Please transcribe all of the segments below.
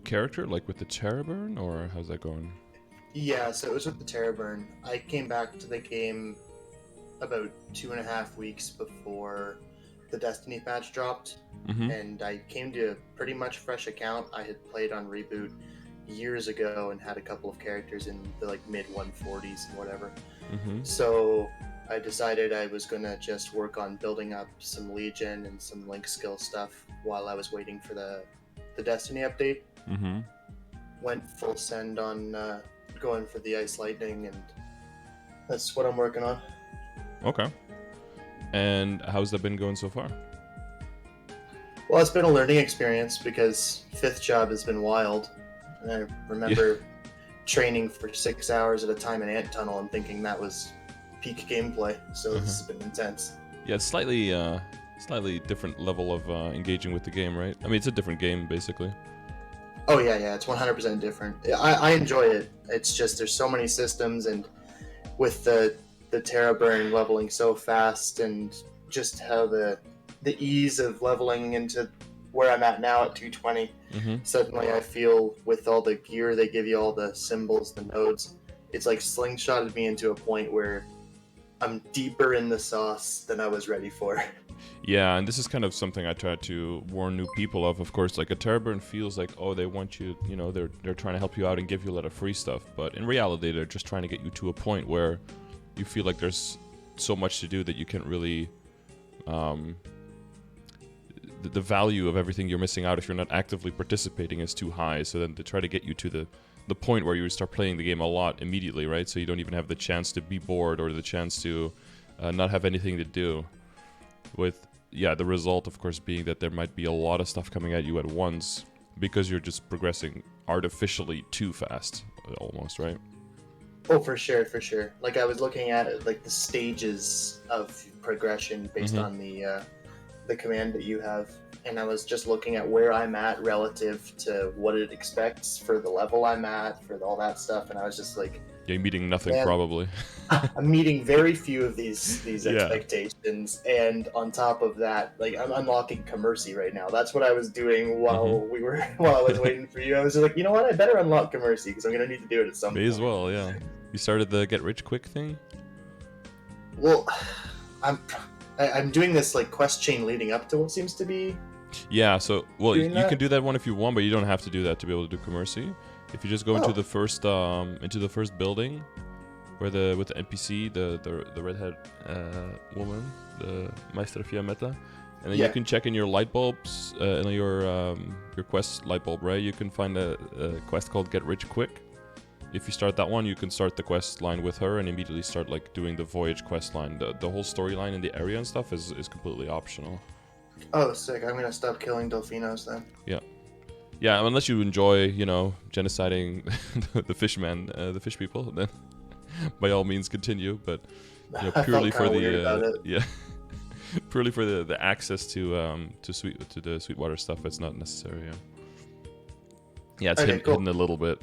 character, like with the Terrorburn, or how's that going? Yeah, so it was with the Terrorburn. I came back to the game about 2.5 weeks before the Destiny patch dropped, Mm-hmm. and I came to a pretty much fresh account. I had played on Reboot years ago and had a couple of characters in the like mid 140s and whatever. Mm-hmm. So I decided I was gonna just work on building up some Legion and some Link skill stuff while I was waiting for the Destiny update. Mm-hmm. Went full send on going for the Ice Lightning, and that's what I'm working on. Okay. And how's that been going so far? Well, it's been a learning experience because 5th job has been wild. And I remember training for 6 hours at a time in Ant Tunnel and thinking that was peak gameplay. So this has been intense. Yeah, it's slightly different level of engaging with the game, right? I mean, it's a different game, basically. Oh yeah, it's 100% different. I enjoy it. It's just there's so many systems, and with the Terraburn leveling so fast, and just how the ease of leveling into where I'm at now at 220. Mm-hmm. Suddenly I feel with all the gear they give you, all the symbols, the nodes, it's like slingshotted me into a point where I'm deeper in the sauce than I was ready for. Yeah, and this is kind of something I try to warn new people of. Of course, like a Terrorburn feels like, oh, they want you, you know, they're trying to help you out and give you a lot of free stuff. But in reality, they're just trying to get you to a point where you feel like there's so much to do that you can't really, the value of everything you're missing out if you're not actively participating is too high. So then they try to get you to the point where you start playing the game a lot immediately, right? So you don't even have the chance to be bored or the chance to not have anything to do. With, yeah, the result, of course, being that there might be a lot of stuff coming at you at once because you're just progressing artificially too fast, almost, right? Oh, for sure. Like I was looking at it, like the stages of progression based on the command that you have, and I was just looking at where I'm at relative to what it expects for the level I'm at, for all that stuff, and I was just like, you're meeting nothing, man, probably. I'm meeting very few of these Yeah. expectations, and on top of that, like I'm unlocking Commercy right now. That's what I was doing while while I was waiting for you. I was just like, you know what, I better unlock Commercy because I'm gonna need to do it at some May point. as well, yeah. You started the get rich quick thing? Well, I'm doing this like quest chain leading up to what seems to be. Yeah, so, well, you that? can do that one if you want, but you don't have to do that to be able to do Commercy. If you just go into the first building, where with the NPC, the redhead woman, the Maestra Fiammetta, and then you can check in your light bulbs, in your quest light bulb, right? You can find a quest called Get Rich Quick. If you start that one, you can start the quest line with her and immediately start like doing the voyage quest line. The whole storyline in the area and stuff is completely optional. Oh, sick! I'm gonna stop killing Delfinos then. Yeah, unless you enjoy, you know, genociding the fishmen, the fish people, then by all means continue. But you know, purely for the purely for the access to the Sweetwater stuff, it's not necessary. Yeah, it's hidden a little bit.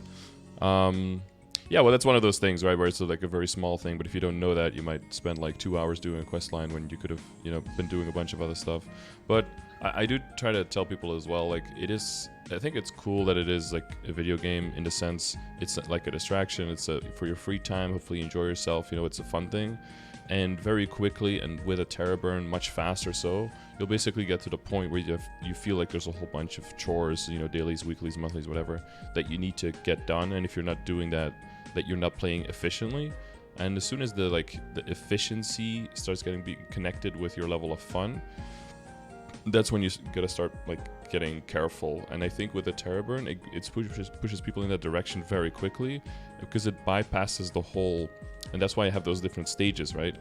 Yeah, well, that's one of those things, right, where it's like a very small thing, but if you don't know that, you might spend like 2 hours doing a quest line when you could have, you know, been doing a bunch of other stuff. But I do try to tell people as well, like, I think it's cool that it is like a video game in the sense it's like a distraction. It's for your free time. Hopefully you enjoy yourself. You know, it's a fun thing. And very quickly and with a Terrorburn much faster, so you'll basically get to the point where you feel like there's a whole bunch of chores, you know, dailies, weeklies, monthlies, whatever, that you need to get done. And if you're not doing that you're not playing efficiently. And as soon as the efficiency starts getting connected with your level of fun, that's when you gotta start like getting careful. And I think with the Terrorburn, it pushes people in that direction very quickly because it bypasses the whole. And that's why I have those different stages, right?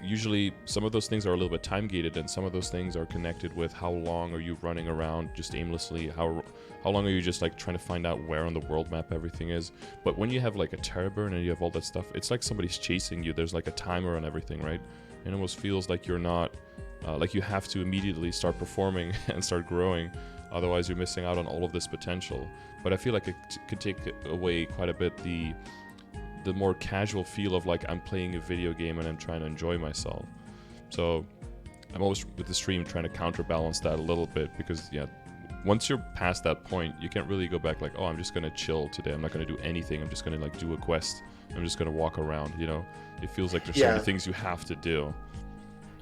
Usually some of those things are a little bit time gated, and some of those things are connected with how long are you running around just aimlessly, how long are you just like trying to find out where on the world map everything is. But when you have like a Terrorburn and you have all that stuff, it's like somebody's chasing you. There's like a timer on everything, right? It almost feels like you're not, like you have to immediately start performing and start growing. Otherwise you're missing out on all of this potential. But I feel like it could take away quite a bit the more casual feel of like I'm playing a video game and I'm trying to enjoy myself. So I'm always with the stream trying to counterbalance that a little bit because, yeah, once you're past that point, you can't really go back like, oh, I'm just gonna chill today. I'm not gonna do anything. I'm just gonna like do a quest. I'm just gonna walk around. You know, it feels like there's so many things you have to do.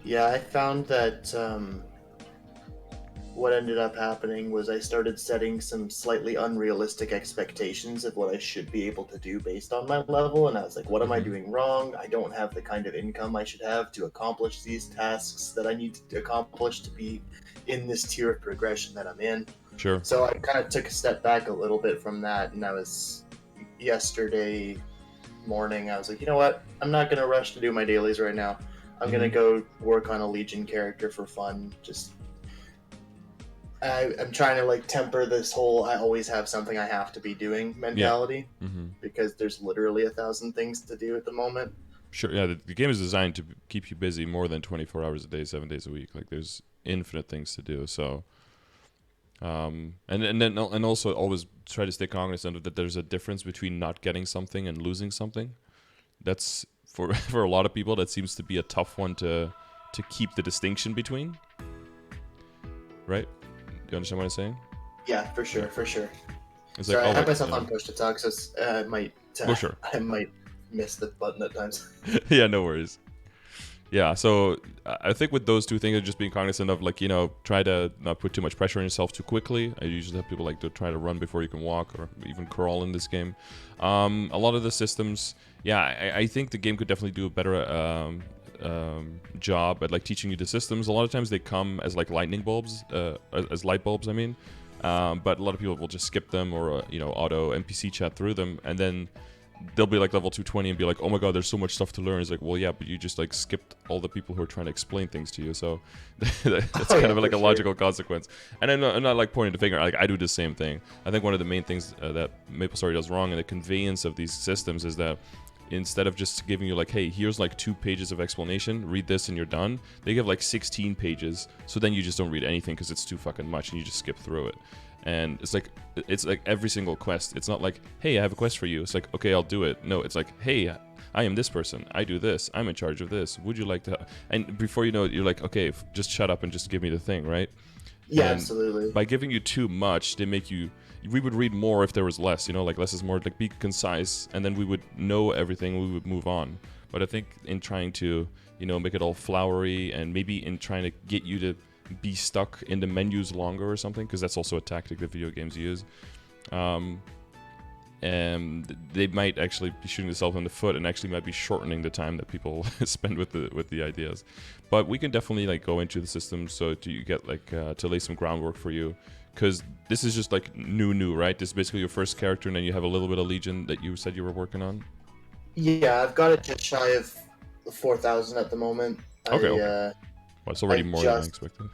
Yeah, I found that what ended up happening was I started setting some slightly unrealistic expectations of what I should be able to do based on my level, and I was like, what am I doing wrong? I don't have the kind of income I should have to accomplish these tasks that I need to accomplish to be in this tier of progression that I'm in. Sure. So I kind of took a step back a little bit from that, and I was yesterday morning, I was like, you know what? I'm not going to rush to do my dailies right now. I'm going to go work on a Legion character for fun. I'm trying to like temper this whole I always have something I have to be doing mentality, because there's literally 1,000 things to do at the moment. Sure, yeah, the game is designed to keep you busy more than 24 hours a day, 7 days a week. Like there's infinite things to do. So and also always try to stay cognizant of that there's a difference between not getting something and losing something. That's for a lot of people that seems to be a tough one to keep the distinction between. Right? Do you understand what I'm saying? Yeah, for sure, for sure. It's Sorry, like, I have myself on push to talk, so I might miss the button at times. Yeah, no worries. Yeah, so I think with those two things, just being cognizant of like, you know, try to not put too much pressure on yourself too quickly. I usually have people like to try to run before you can walk or even crawl in this game. A lot of the systems, yeah, I think the game could definitely do a better job at like teaching you the systems. A lot of times they come as like lightning bulbs, as light bulbs, I mean. But a lot of people will just skip them or, you know, auto NPC chat through them, and then they'll be like level 220 and be like, oh my god, there's so much stuff to learn. It's like, well, yeah, but you just like skipped all the people who are trying to explain things to you. So that's kind of like a logical consequence. And I'm not like pointing the finger. Like I do the same thing. I think one of the main things that MapleStory does wrong in the conveyance of these systems is that instead of just giving you like, hey, here's like 2 pages of explanation, read this and you're done, they give like 16 pages. So then you just don't read anything because it's too fucking much and you just skip through it. And it's like every single quest. It's not like, hey, I have a quest for you. It's like, okay, I'll do it. No, it's like, hey, I am this person. I do this. I'm in charge of this. Would you like to? And before you know it, you're like, okay, just shut up and just give me the thing, right? Yeah, and absolutely. By giving you too much, they make you. We would read more if there was less. You know, like less is more. Like be concise, and then we would know everything. We would move on. But I think in trying to, you know, make it all flowery, and maybe in trying to get you to be stuck in the menus longer or something, because that's also a tactic that video games use, and they might actually be shooting themselves in the foot and actually might be shortening the time that people spend with the ideas. But we can definitely like go into the system so you get like to lay some groundwork for you, because this is just like new, right? This is basically your first character, and then you have a little bit of Legion that you said you were working on. Yeah, I've got it just shy of 4,000 at the moment. Okay. Well, it's already more than I expected.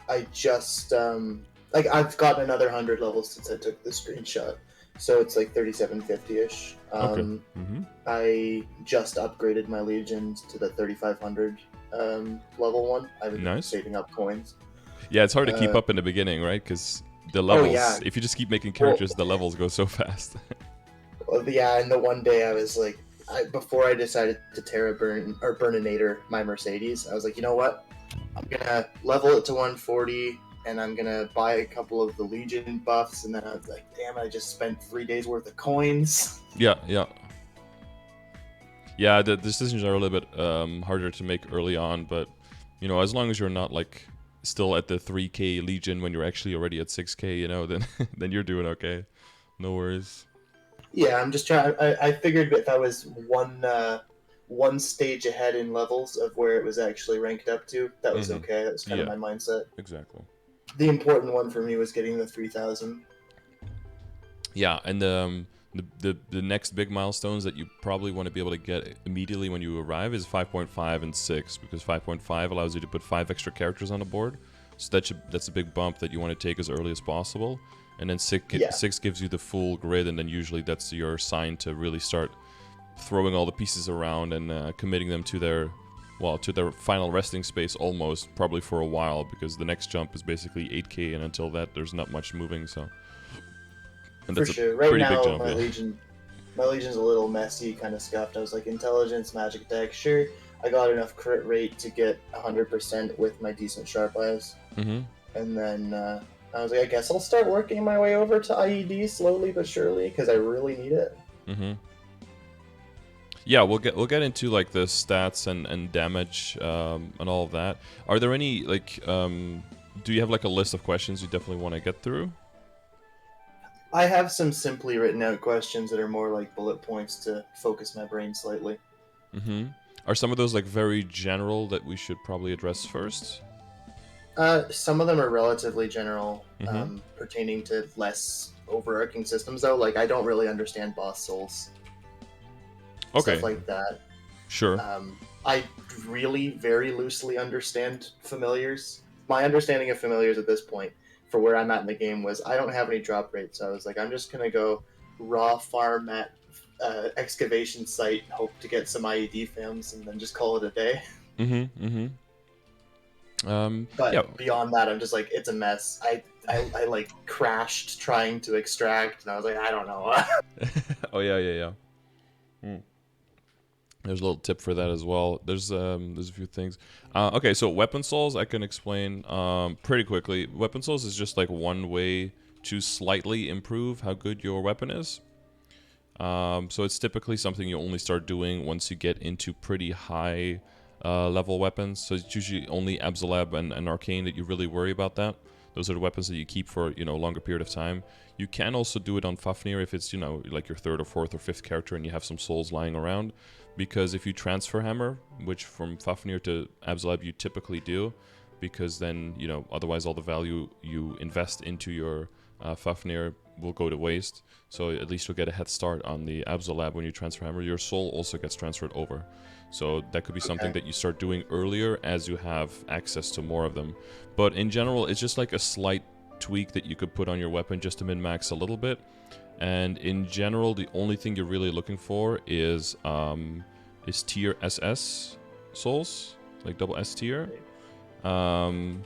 I just like I've gotten another 100 levels since I took the screenshot, so it's like 3750-ish. Okay. I just upgraded my legions to the 3500 level one. I've been saving up coins. Yeah, it's hard to keep up in the beginning, right? Because the levels, if you just keep making characters, the levels go so fast. Well, yeah, and the one day I was like, before I decided to Burninator my Mercedes, I was like, you know what? I'm gonna level it to 140, and I'm gonna buy a couple of the Legion buffs, and then I was like, damn, I just spent 3 days worth of coins. Yeah. The decisions are a little bit harder to make early on, but you know, as long as you're not like still at the 3K Legion when you're actually already at 6K, you know, then you're doing okay. No worries. Yeah, I'm just trying. I figured if I was one stage ahead in levels of where it was actually ranked up to, that was okay. That was kind of my mindset. Exactly. The important one for me was getting the 3,000. Yeah, and the next big milestones that you probably want to be able to get immediately when you arrive is 5.5 and 6, because 5.5 allows you to put 5 extra characters on the board. So that's a big bump that you want to take as early as possible. And then 6 gives you the full grid, and then usually that's your sign to really start throwing all the pieces around and committing them to their final resting space almost, probably for a while, because the next jump is basically 8K, and until that there's not much moving. So, and that's for sure. Right now, my Legion's a little messy, kind of scuffed. I was like, intelligence, magic attack, sure. I got enough crit rate to get 100% with my decent sharp eyes. Mm-hmm. And then I was like, I guess I'll start working my way over to IED slowly but surely because I really need it. Mm-hmm. Yeah, we'll get into like the stats and damage and all of that. Are there any like do you have like a list of questions you definitely want to get through? I have some simply written out questions that are more like bullet points to focus my brain slightly. Mm-hmm. Are some of those like very general that we should probably address first? Some of them are relatively general, Mm-hmm. pertaining to less overarching systems, though. Like, I don't really understand boss souls, stuff Okay, like that. sure. I really very loosely understand familiars. My understanding of familiars at this point, for where I'm at in the game, was I don't have any drop rates. So I was like, I'm just gonna go raw farm at excavation site, hope to get some IED fams, and then just call it a day. Mm-hmm. Mm-hmm. Yeah. But beyond that, I'm just like, it's a mess. I like crashed trying to extract, and I was like, I don't know. Oh yeah, yeah, yeah. Hmm. There's a little tip for that as well. There's a few things. Okay, so weapon souls I can explain pretty quickly. Weapon souls is just like one way to slightly improve how good your weapon is. So it's typically something you only start doing once you get into pretty high level weapons. So it's usually only Absolab and Arcane that you really worry about that. Those are the weapons that you keep for, you know, a longer period of time. You can also do it on Fafnir if it's, you know, like your third or fourth or fifth character and you have some souls lying around. Because if you transfer hammer, which from Fafnir to Absolab you typically do, because then, you know, otherwise all the value you invest into your Fafnir will go to waste. So at least you'll get a head start on the Absolab when you transfer hammer. Your soul also gets transferred over. So that could be something that you start doing earlier as you have access to more of them. But in general, it's just like a slight tweak that you could put on your weapon just to min-max a little bit. And in general, the only thing you're really looking for is tier SS souls, like double S tier. And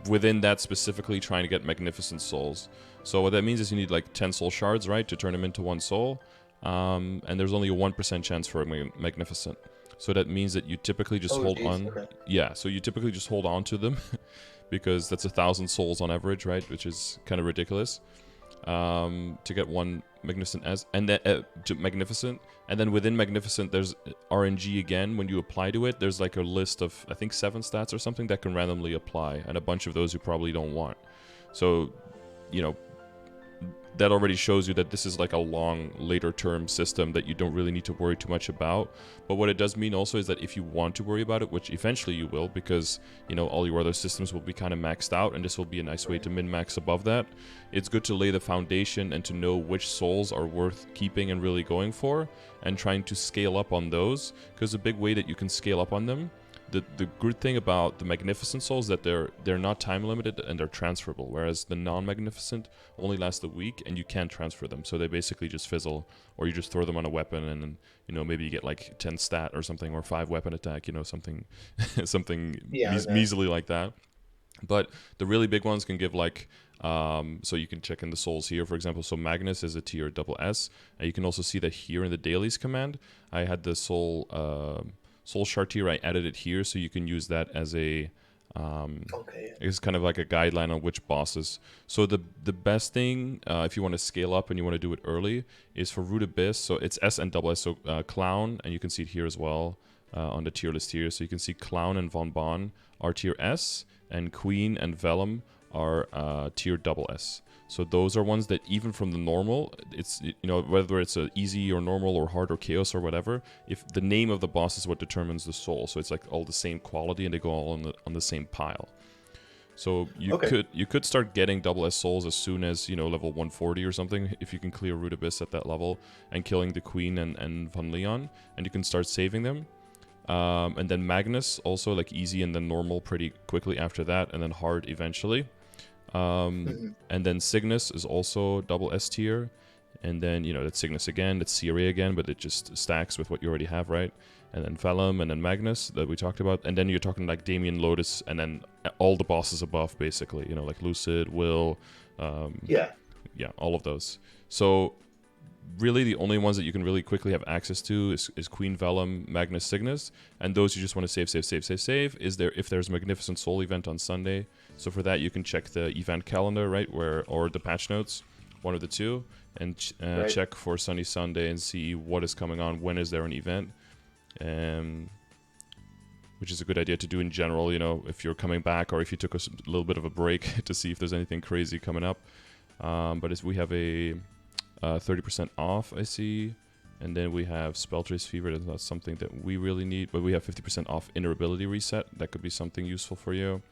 within that specifically trying to get magnificent souls. So what that means is you need like 10 soul shards, right, to turn them into one soul. And there's only a 1% chance for a magnificent. So that means that you typically just hold on. Okay. Yeah, so you typically just hold on to them because that's 1,000 souls on average, right, which is kind of ridiculous. To get one magnificent and then magnificent, and then within magnificent there's RNG again. When you apply to it, there's like a list of I think 7 stats or something that can randomly apply, and a bunch of those you probably don't want. So, you know, that already shows you that this is like a long later term system that you don't really need to worry too much about. But what it does mean also is that if you want to worry about it, which eventually you will, because, you know, all your other systems will be kind of maxed out and this will be a nice way to min-max above that, it's good to lay the foundation and to know which souls are worth keeping and really going for and trying to scale up on those, because a big way that you can scale up on them, the good thing about the magnificent souls is that they're not time limited and they're transferable, whereas the non-magnificent only last a week and you can't transfer them, so they basically just fizzle, or you just throw them on a weapon and then, you know, maybe you get like 10 stat or something, or 5 weapon attack, you know, something measly like that. But the really big ones can give like so you can check in the souls here, for example. So Magnus is a tier double S, and you can also see that here in the dailies command I had the soul shard tier. I added it here so you can use that as a it's kind of like a guideline on which bosses. So the best thing if you want to scale up and you want to do it early is for Root Abyss. So it's S and double S. So Clown, and you can see it here as well on the tier list here. So you can see Clown and Von Bon are tier S, and Queen and Vellum are tier double S. So those are ones that even from the normal, it's, you know, whether it's a easy or normal or hard or chaos or whatever, if the name of the boss is what determines the soul, so it's like all the same quality and they go all on the same pile. So you could start getting double S souls as soon as, you know, level 140 or something, if you can clear Root Abyss at that level and killing the Queen and Von Leon, and you can start saving them. And then Magnus also like easy and then normal pretty quickly after that, and then hard eventually. And then Cygnus is also double S tier, and then, you know, that's Cygnus again, that's Syria again, but it just stacks with what you already have, right? And then Vellum, and then Magnus that we talked about, and then you're talking like Damien, Lotus, and then all the bosses above, basically, you know, like Lucid, Will, yeah, all of those. So really the only ones that you can really quickly have access to is Queen, Vellum, Magnus, Cygnus, and those you just want to save. If there's a Magnificent Soul event on Sunday, So for that, you can check the event calendar, right, or the patch notes, one of the two, and check for Sunny Sunday and see what is coming on. When is there an event? Which is a good idea to do in general, you know, if you're coming back or if you took a little bit of a break to see if there's anything crazy coming up. But we have a 30% off, I see. And then we have Spelltrace Fever. That's not something that we really need, but we have 50% off Inner-ability Reset. That could be something useful for you.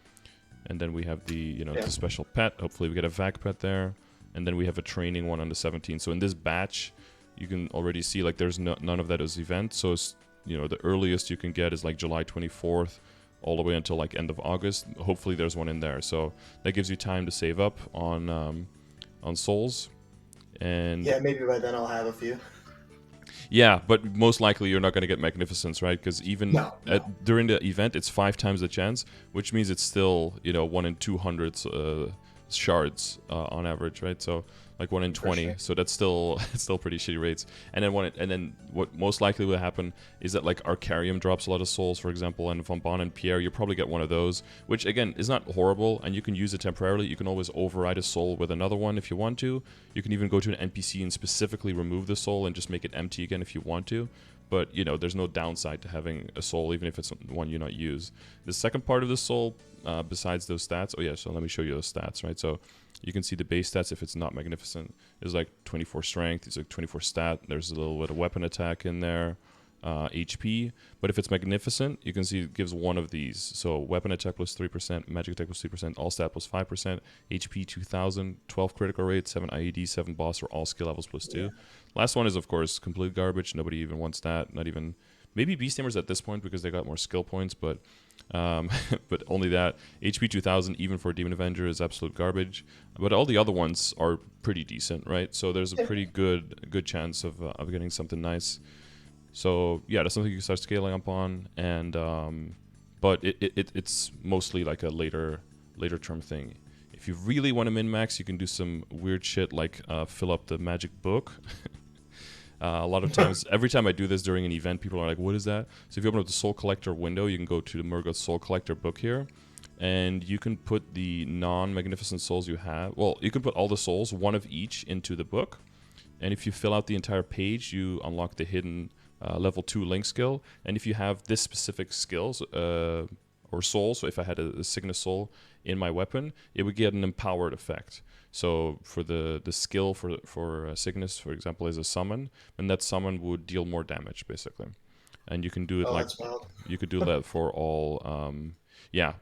And then we have the, you know, the special pet. Hopefully we get a vac pet there. And then we have a training one on the 17th. So in this batch, you can already see like there's none of that as event. So it's, you know, the earliest you can get is like July 24th all the way until like end of August. Hopefully there's one in there. So that gives you time to save up on souls. And yeah, maybe by then I'll have a few. Yeah, but most likely you're not going to get Magnificence, right? Because even during the event, it's 5 times the chance, which means it's still, you know, 1 in 200 shards on average, right? So like 1 in 20. Sure. So that's still pretty shitty rates. And then what most likely will happen is that like Arcarium drops a lot of souls, for example, and Von Bon and Pierre, you probably get one of those, which again is not horrible, and you can use it temporarily. You can always override a soul with another one if you want to. You can even go to an NPC and specifically remove the soul and just make it empty again if you want to. But, you know, there's no downside to having a soul, even if it's one you not use. The second part of the soul, besides those stats, so let me show you those stats, right? So you can see the base stats if it's not Magnificent is like 24 strength, it's like 24 stat, there's a little bit of weapon attack in there, HP. But if it's Magnificent, you can see it gives one of these. So weapon attack plus 3%, magic attack plus 3%, all stat plus 5%, HP 2000, 12 critical rate, 7 IED, 7 boss, or all skill levels plus 2. Yeah. Last one is, of course, complete garbage. Nobody even wants that. Not even... Maybe Beasthamers at this point because they got more skill points, but but only that. HP 2000, even for Demon Avenger, is absolute garbage. But all the other ones are pretty decent, right? So there's a pretty good chance of getting something nice. So yeah, that's something you can start scaling up on. And but it's mostly like a later term thing. If you really want to min-max, you can do some weird shit like fill up the magic book. A lot of times, every time I do this during an event, people are like, what is that? So if you open up the Soul Collector window, you can go to the Murgoth Soul Collector book here, and you can put the non-magnificent souls you have. Well, you can put all the souls, one of each, into the book. And if you fill out the entire page, you unlock the hidden level 2 link skill. And if you have this specific skills, or soul, so if I had a Cygnus soul in my weapon, it would get an empowered effect. So for the skill for Cygnus, for example, is a summon, and that summon would deal more damage basically. And you can do it you could do that for all.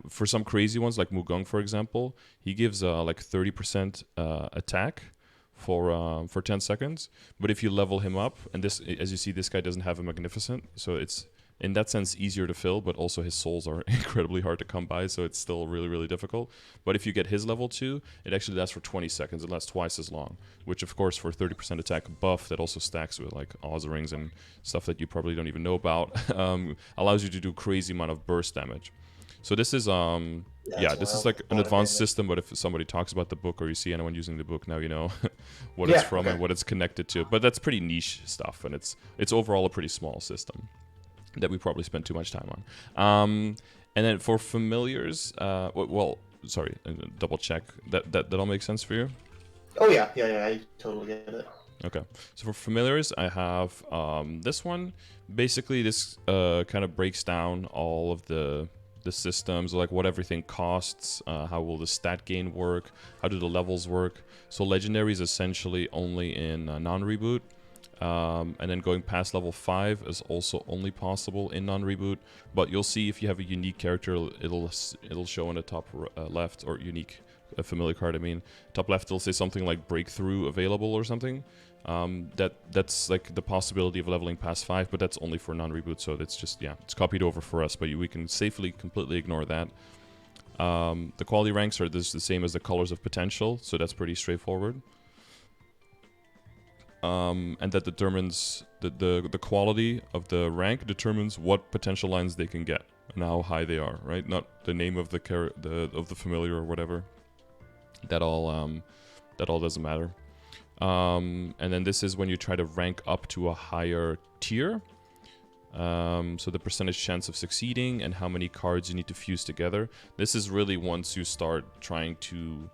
For some crazy ones like Mugong, for example, he gives like 30% attack for 10 seconds. But if you level him up, and this, as you see, this guy doesn't have a Magnificent, so it's in that sense easier to fill, but also his souls are incredibly hard to come by, so it's still really, really difficult. But if you get his level 2, it actually lasts for 20 seconds. It lasts twice as long, which of course for 30% attack buff that also stacks with like Oz rings and stuff that you probably don't even know about, allows you to do crazy amount of burst damage. So this is this is like an advanced system, but if somebody talks about the book or you see anyone using the book, now you know what it's from and what it's connected to. But that's pretty niche stuff, and it's overall a pretty small system that we probably spent too much time on. And then for familiars, sorry, double check. That all makes sense for you? Oh yeah, I totally get it. Okay, so for familiars, I have this one. Basically, this kind of breaks down all of the systems, like what everything costs, how will the stat gain work, how do the levels work. So legendary is essentially only in non-reboot. And then going past level 5 is also only possible in non-reboot, but you'll see if you have a unique character, it'll show in the top left, or unique familiar card, I mean. Top left, it'll say something like breakthrough available or something. That's like the possibility of leveling past 5, but that's only for non-reboot, so it's just, it's copied over for us, but we can safely completely ignore that. The quality ranks are the same as the colors of potential, so that's pretty straightforward. And that determines the quality of the rank determines what potential lines they can get and how high they are, right? Not the name of the familiar or whatever. That all doesn't matter. And then this is when you try to rank up to a higher tier. So the percentage chance of succeeding and how many cards you need to fuse together. This is really once you start trying to,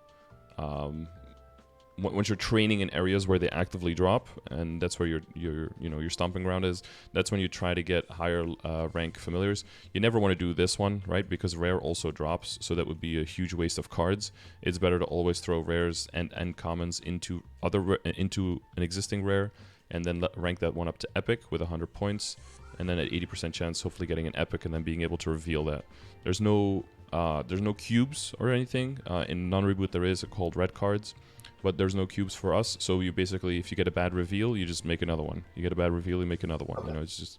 once you're training in areas where they actively drop, and that's where your stomping ground is. That's when you try to get higher rank familiars. You never want to do this one, right? Because rare also drops, so that would be a huge waste of cards. It's better to always throw rares and commons into into an existing rare, and then rank that one up to epic with 100 points, and then at 80% chance, hopefully getting an epic, and then being able to reveal that. There's no cubes or anything. In non-reboot there is called red cards, but there's no cubes for us. So you basically, if you get a bad reveal, you just make another one. You get a bad reveal, you make another one. Okay. You know, it's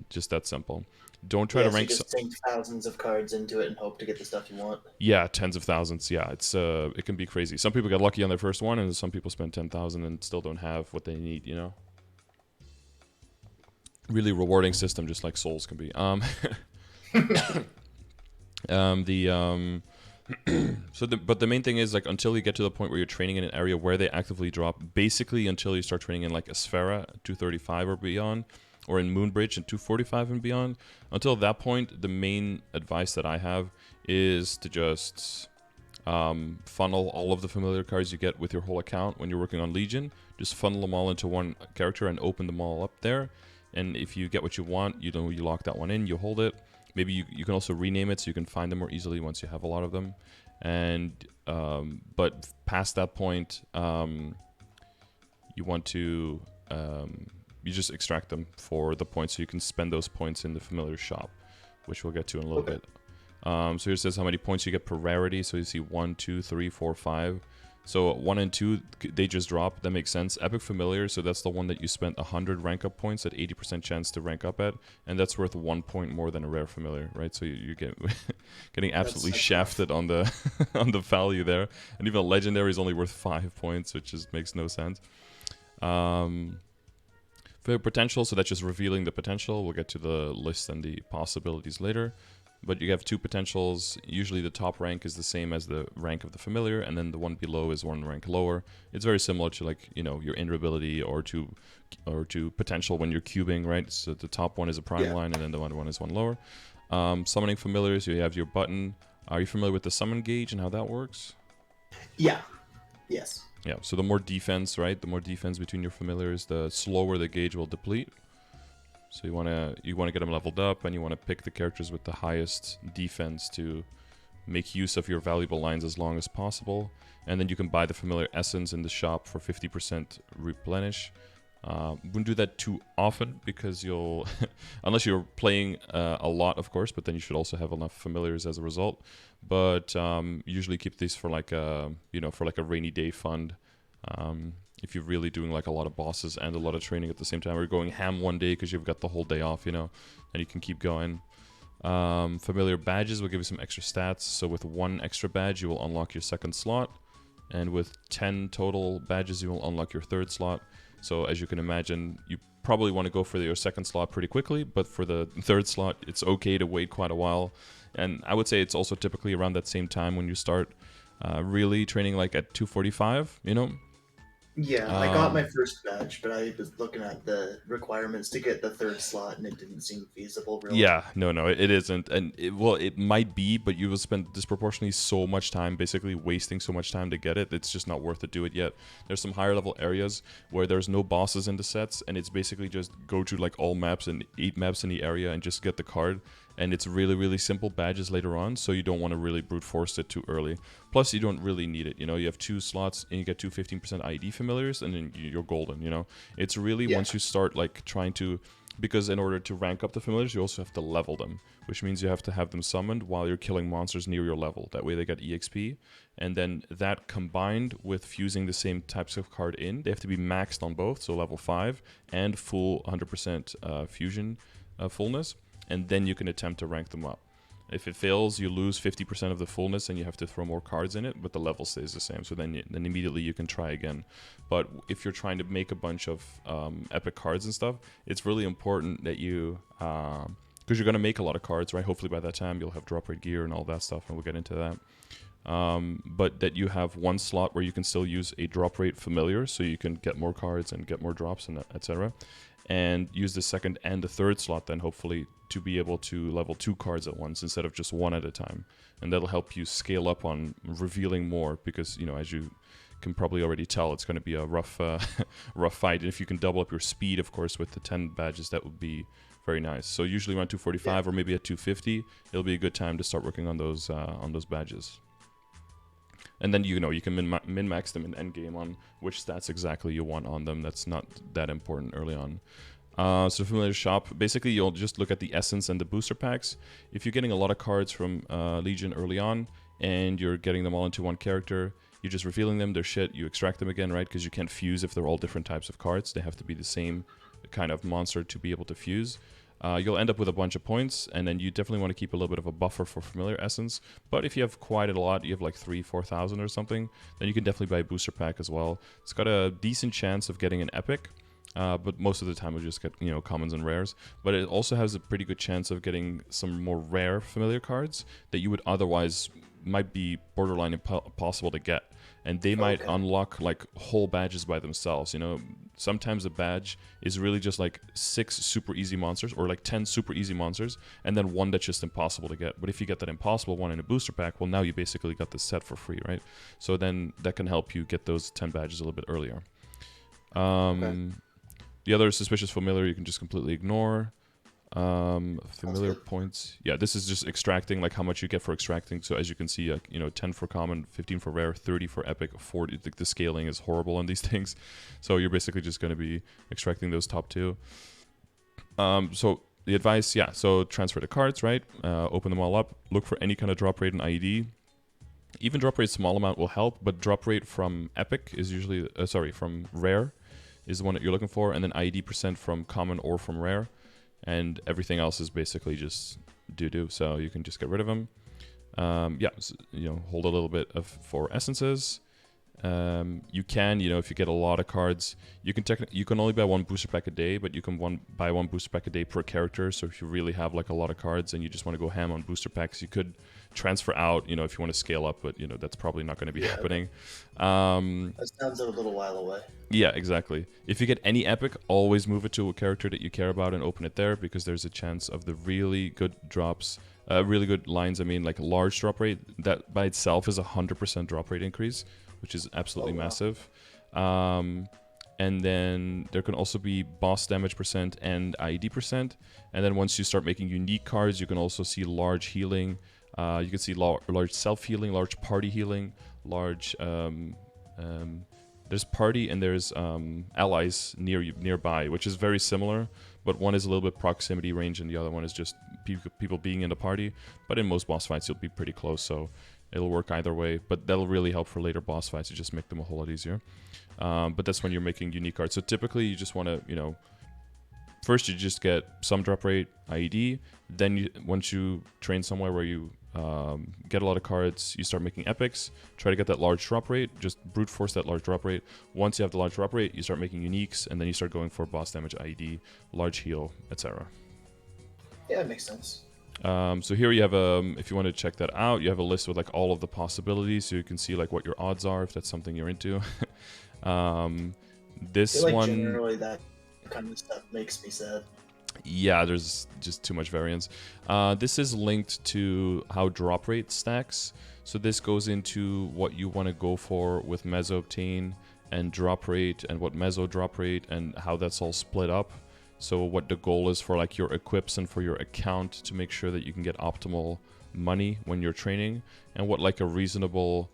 just that simple. Don't try to rank. So you just sink thousands of cards into it and hope to get the stuff you want. Yeah, tens of thousands. Yeah, it can be crazy. Some people get lucky on their first one, and some people spend 10,000 and still don't have what they need. You know, really rewarding system, just like Souls can be. But the main thing is, like, until you get to the point where you're training in an area where they actively drop, basically until you start training in like Asphera 235 or beyond, or in Moonbridge and 245 and beyond, until that point, the main advice that I have is to just funnel all of the familiar cards you get with your whole account when you're working on Legion. Just funnel them all into one character and open them all up there. And if you get what you want, you lock that one in, you hold it. Maybe you can also rename it so you can find them more easily once you have a lot of them. And but past that point, you want to you just extract them for the points, so you can spend those points in the familiar shop, which we'll get to in a little bit. So here it says how many points you get per rarity. So you see 1, 2, 3, 4, 5. So 1 and 2, they just drop. That makes sense. Epic Familiar, so that's the one that you spent 100 rank up points at 80% chance to rank up at, and that's worth 1 point more than a rare familiar, right? So you get getting absolutely shafted on the on the value there. And even a legendary is only worth 5 points, which just makes no sense. For potential, so that's just revealing the potential. We'll get to the list and the possibilities later. But you have 2 potentials. Usually the top rank is the same as the rank of the familiar, and then the one below is 1 rank lower. It's very similar to, like, you know, your invulnerability or to potential when you're cubing, right? So the top one is a prime line, and then the one is one lower. Summoning familiars, you have your button. Are you familiar with the summon gauge and how that works? Yeah. Yes. Yeah, so the more defense, right? The more defense between your familiars, the slower the gauge will deplete. So you want to get them leveled up, and you want to pick the characters with the highest defense to make use of your valuable lines as long as possible. And then you can buy the familiar essence in the shop for 50% replenish. Wouldn't do that too often because you'll, unless you're playing a lot, of course, but then you should also have enough familiars as a result. But usually keep these for like a, for like a rainy day fund. If you're really doing like a lot of bosses and a lot of training at the same time, or you're going ham one day because you've got the whole day off, and you can keep going. Familiar badges will give you some extra stats. So with 1 extra badge, you will unlock your 2nd slot. And with 10 total badges, you will unlock your 3rd slot. So as you can imagine, you probably want to go for your 2nd slot pretty quickly, but for the 3rd slot, it's okay to wait quite a while. And I would say it's also typically around that same time when you start really training, like at 245, Yeah, I got my first badge, but I was looking at the requirements to get the 3rd slot, and it didn't seem feasible, really. Yeah, no, it isn't. And it might be, but you will spend disproportionately so much time, basically wasting so much time to get it. It's just not worth to do it yet. There's some higher level areas where there's no bosses in the sets, and it's basically just go to like all maps and 8 maps in the area and just get the card. And it's really, really simple badges later on, so you don't want to really brute force it too early. Plus, you don't really need it. You have 2 slots, and you get 2 15% ID familiars, and then you're golden. It's really once you start like trying to, because in order to rank up the familiars, you also have to level them, which means you have to have them summoned while you're killing monsters near your level. That way they get EXP, and then that combined with fusing the same types of card in, they have to be maxed on both, so level 5 and full 100% fusion fullness. And then you can attempt to rank them up. If it fails, you lose 50% of the fullness, and you have to throw more cards in it, but the level stays the same. So then immediately you can try again. But if you're trying to make a bunch of epic cards and stuff, it's really important that you, because you're going to make a lot of cards, right? Hopefully by that time you'll have drop rate gear and all that stuff, and we'll get into that. but that you have one slot where you can still use a drop rate familiar, so you can get more cards and get more drops and etc. And use the second and the third slot then hopefully to be able to level 2 cards at once instead of just one at a time. And that'll help you scale up on revealing more because, you know, as you can probably already tell, it's going to be a rough rough fight. And if you can double up your speed, of course, with the 10 badges, that would be very nice. So usually around 245 or maybe at 250, it'll be a good time to start working on those badges. And then, you know, you can min-max them in endgame on which stats exactly you want on them. That's not that important early on. So familiar shop, basically you'll just look at the essence and the booster packs. If you're getting a lot of cards from Legion early on and you're getting them all into one character, you're just revealing them, they're shit, you extract them again, right? Because you can't fuse if they're all different types of cards. They have to be the same kind of monster to be able to fuse. You'll end up with a bunch of points, and then you definitely want to keep a little bit of a buffer for familiar essence. But if you have quite a lot, you have like 3,000-4,000 or something, then you can definitely buy a booster pack as well. It's got a decent chance of getting an epic, but most of the time you'll just get, you know, commons and rares. But it also has a pretty good chance of getting some more rare familiar cards that you would otherwise might be borderline impossible to get. And they might unlock like whole badges by themselves, you know. Sometimes a badge is really just like 6 super easy monsters or like 10 super easy monsters and then one that's just impossible to get. But if you get that impossible one in a booster pack, well, now you basically got the set for free, right? So then that can help you get those 10 badges a little bit earlier. The other suspicious familiar you can just completely ignore. Familiar points. Yeah, this is just extracting, like how much you get for extracting. So as you can see, you know, 10 for common, 15 for rare, 30 for epic, 40. The scaling is horrible on these things. So you're basically just going to be extracting those top 2. So the advice, yeah, so transfer the cards, right? Open them all up. Look for any kind of drop rate in IED. Even drop rate small amount will help, but drop rate from epic is usually, from rare is the one that you're looking for. And then IED % from common or from rare. And everything else is basically just doo-doo, so you can just get rid of them. Yeah, so, you know, hold a little bit for essences. You can, you know, if you get a lot of cards, you can only buy 1 booster pack a day, but you can buy 1 booster pack a day per character. So if you really have like a lot of cards and you just want to go ham on booster packs, you could transfer out, you know, if you want to scale up, but you know that's probably not going to be happening. That sounds a little while away. Yeah, exactly. If you get any epic, always move it to a character that you care about and open it there, because there's a chance of the really good drops, really good lines. I mean, like large drop rate, that by itself is 100% drop rate increase, which is absolutely massive. And then there can also be boss damage % and IED %. And then once you start making unique cards, you can also see large healing. You can see large self-healing, large party healing, large... there's party and there's allies nearby, which is very similar, but one is a little bit proximity range and the other one is just people being in the party. But in most boss fights, you'll be pretty close, so it'll work either way. But that'll really help for later boss fights to just make them a whole lot easier. But that's when you're making unique cards. So typically, you just want to, you know, first you just get some drop rate, IED. Then once you train somewhere where you get a lot of cards, you start making epics. Try to get that large drop rate. Just brute force that large drop rate. Once you have the large drop rate, you start making uniques, and then you start going for boss damage, IED, large heal, etc. Yeah, it makes sense. So here you have if you want to check that out, you have a list with like all of the possibilities, so you can see like what your odds are if that's something you're into. This I feel like one generally that kind of stuff makes me sad. Yeah, there's just too much variance. This is linked to how drop rate stacks. So this goes into what you want to go for with Meso Obtain and drop rate, and what Meso drop rate, and how that's all split up. So what the goal is for like your equips and for your account to make sure that you can get optimal money when you're training, and what like a reasonable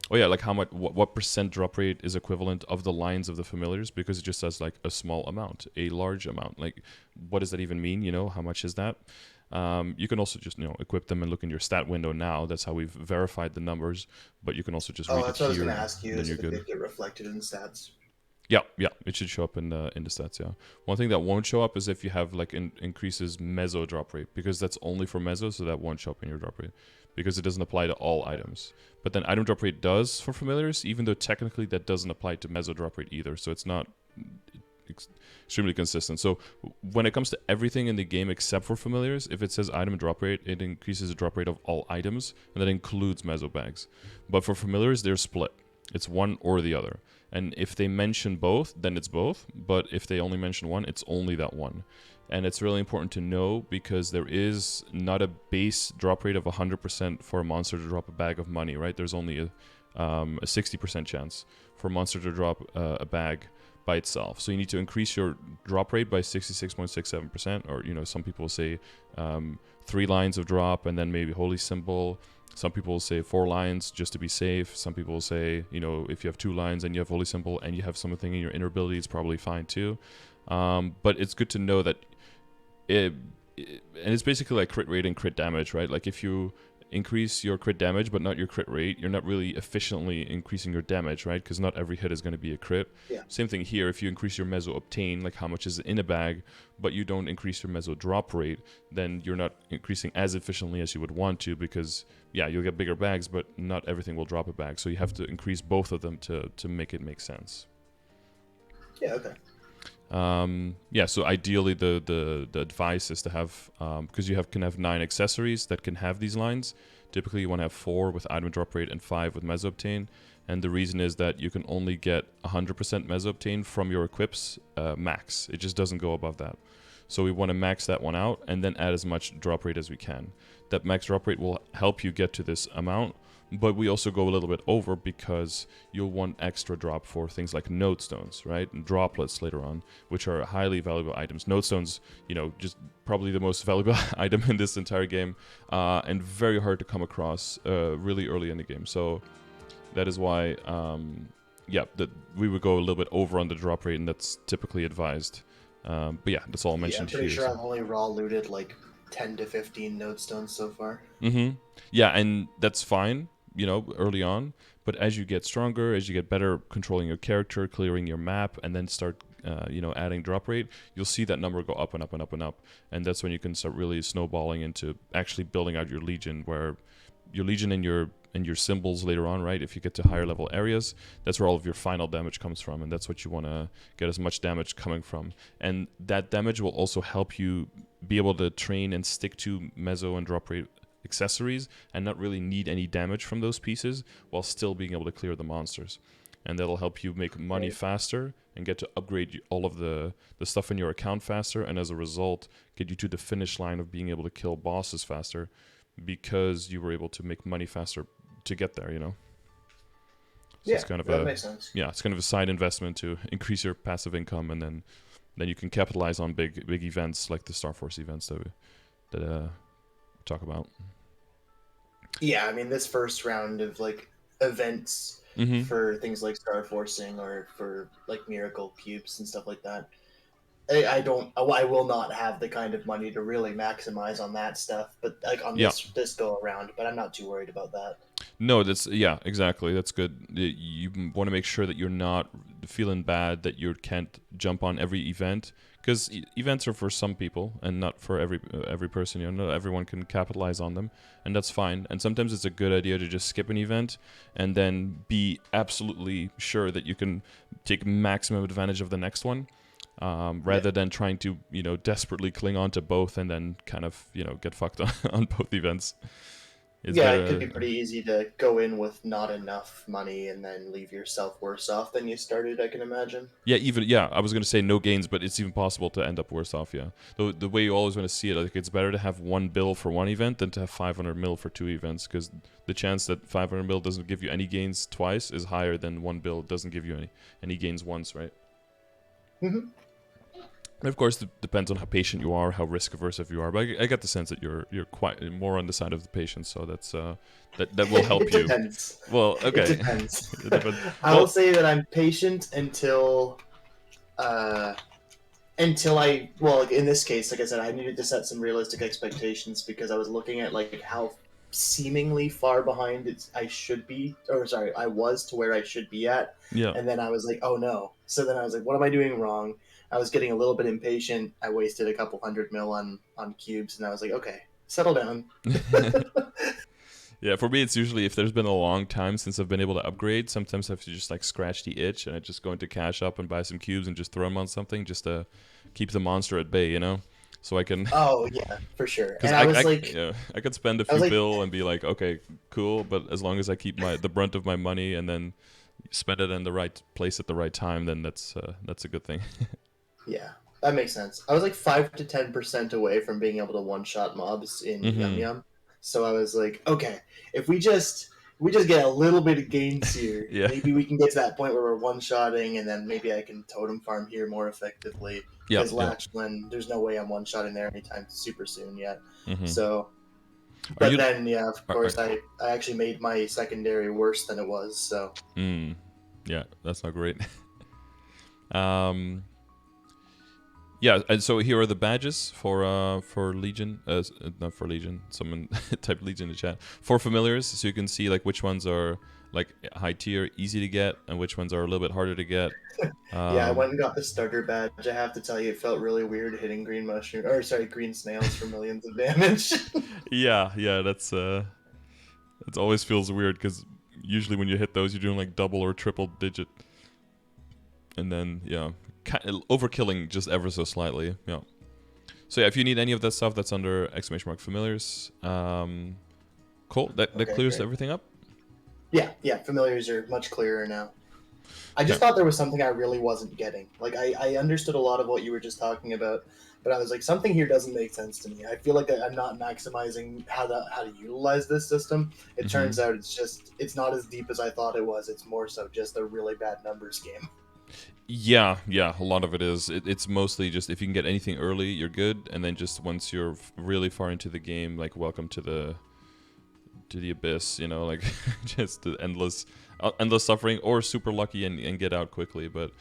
like how much, what % drop rate is equivalent of the lines of the familiars, because it just says like a small amount, a large amount. Like, what does that even mean? You know, how much is that? You can also just, you know, equip them and look in your stat window now. That's how we've verified the numbers. But you can also just read it that's what I was here. going to ask you. Then Is you're if good. they get reflected in the stats? Yeah, it should show up in the stats. Yeah, one thing that won't show up is if you have like increases Meso drop rate, because that's only for Meso, so that won't show up in your drop rate, because it doesn't apply to all items. But then item drop rate does for familiars, even though technically that doesn't apply to Meso drop rate either. So it's not, extremely consistent. So when it comes to everything in the game except for familiars, if it says item drop rate, it increases the drop rate of all items, and that includes meso bags. But for familiars, they're split. It's one or the other. And if they mention both, then it's both. But if they only mention one, it's only that one. And it's really important to know because there is not a base drop rate of 100% for a monster to drop a bag of money, right? There's only a 60% chance for a monster to drop a bag by itself. So you need to increase your drop rate by 66.67%, or some people say 3 lines of drop and then maybe holy symbol. Some people will say 4 lines just to be safe. Some people will say, if you have 2 lines and you have holy symbol and you have something in your inner ability, it's probably fine too. But it's good to know that and it's basically like crit rate and crit damage, right? Like if you increase your crit damage but not your crit rate, you're not really efficiently increasing your damage, right? Because not every hit is going to be a crit. Yeah. Same thing here. If you increase your meso obtain, like how much is in a bag, but you don't increase your meso drop rate, then you're not increasing as efficiently as you would want to, because you'll get bigger bags, but not everything will drop a bag. So you have to increase both of them to make it make sense. Yeah, okay. So ideally the advice is to have, because you can have 9 accessories that can have these lines. Typically you want to have 4 with item drop rate and 5 with meso obtain. And the reason is that you can only get 100% meso obtain from your equips max. It just doesn't go above that. So we want to max that one out and then add as much drop rate as we can. That max drop rate will help you get to this amount, but we also go a little bit over because you'll want extra drop for things like node stones, right? And droplets later on, which are highly valuable items. Node stones, just probably the most valuable item in this entire game, and very hard to come across really early in the game. So that is why, that we would go a little bit over on the drop rate, and that's typically advised. But that's all mentioned here. I'm pretty sure I've only raw looted like 10 to 15 node stones so far. Yeah, and that's fine, early on. But as you get stronger, as you get better controlling your character, clearing your map, and then start, adding drop rate, you'll see that number go up and up and up and up. And that's when you can start really snowballing into actually building out your legion, where your legion and your symbols later on, right? If you get to higher level areas, that's where all of your final damage comes from, and that's what you want to get as much damage coming from. And that damage will also help you be able to train and stick to meso and drop rate accessories and not really need any damage from those pieces while still being able to clear the monsters. And that'll help you make money faster and get to upgrade all of the stuff in your account faster, and as a result get you to the finish line of being able to kill bosses faster because you were able to make money faster to get there, So it's kind of that makes sense. Yeah, it's kind of a side investment to increase your passive income, and then you can capitalize on big events like the Star Force events that we talk about. Yeah, I mean, this first round of like events for things like Star Forcing or for like Miracle Cubes and stuff like that, I will not have the kind of money to really maximize on that stuff, but like on this go around, but I'm not too worried about that. No, exactly. That's good. You want to make sure that you're not feeling bad that you can't jump on every event, because events are for some people and not for every person. Not everyone can capitalize on them, and that's fine. And sometimes it's a good idea to just skip an event and then be absolutely sure that you can take maximum advantage of the next one. Rather than trying to, desperately cling on to both and then kind of, get fucked on both events. It could be pretty easy to go in with not enough money and then leave yourself worse off than you started, I can imagine. I was going to say no gains, but it's even possible to end up worse off, The way you always want to see it, like, it's better to have 1 bill for 1 event than to have 500 mil for 2 events, because the chance that 500 mil doesn't give you any gains twice is higher than 1 bill doesn't give you any gains once, right? Mm-hmm. And of course, it depends on how patient you are, how risk averse you are. But I get the sense that you're quite more on the side of the patience, so that's that will help It you. depends. Well, okay. It depends. I will say that I'm patient until in this case, like I said, I needed to set some realistic expectations because I was looking at like how seemingly far behind I was to where I should be at. Yeah. And then I was like, oh no. So then I was like, what am I doing wrong? I was getting a little bit impatient. I wasted a couple 100 mil on cubes, and I was like, okay, settle down. Yeah, for me, it's usually if there's been a long time since I've been able to upgrade, sometimes I have to just like scratch the itch and I just go into Cash Up and buy some cubes and just throw them on something just to keep the monster at bay, you know? So I can, Oh yeah, for sure. because And I was like, yeah, I could spend a I was few like, bill and be like, okay, cool, but as long as I keep the brunt of my money and then spend it in the right place at the right time, then that's a good thing. yeah, that makes sense. I was like 5 to 10% away from being able to one-shot mobs in Yum Mm-hmm. Yum. So I was like, okay, if we just get a little bit of gains here, Yeah. maybe we can get to that point where we're one-shotting, and then maybe I can totem farm here more effectively. Yeah. Because Yeah. Latchland, there's no way I'm one-shotting there anytime super soon yet. Mm-hmm. So, Are but you? then yeah, of Are, course, I actually made my secondary worse than it was. So yeah, that's not great. um. Yeah, and so here are the badges for Legion. Not for Legion. Someone type Legion in the chat for familiars, so you can see like which ones are like high tier, easy to get, and which ones are a little bit harder to get. yeah, I went and got the starter badge. I have to tell you, it felt really weird hitting green snails for millions of damage. Yeah, that's it always feels weird because usually when you hit those, you're doing like double or triple digit, and then yeah, overkilling just ever so slightly. Yeah. So yeah, if you need any of that stuff, that's under !familiars. Cool. That Okay, clears great. everything up. Yeah, familiars are much clearer now. I just Okay. thought there was something I really wasn't getting. Like I understood a lot of what you were just talking about, but I was like, something here doesn't make sense to me. I feel like I'm not maximizing how to utilize this system. It Mm-hmm. turns out it's not as deep as I thought it was. It's more so just a really bad numbers game. Yeah, a lot of it is. It's mostly just if you can get anything early, you're good, and then just once you're really far into the game, like welcome to the abyss, you know, like just the endless suffering, or super lucky and get out quickly. But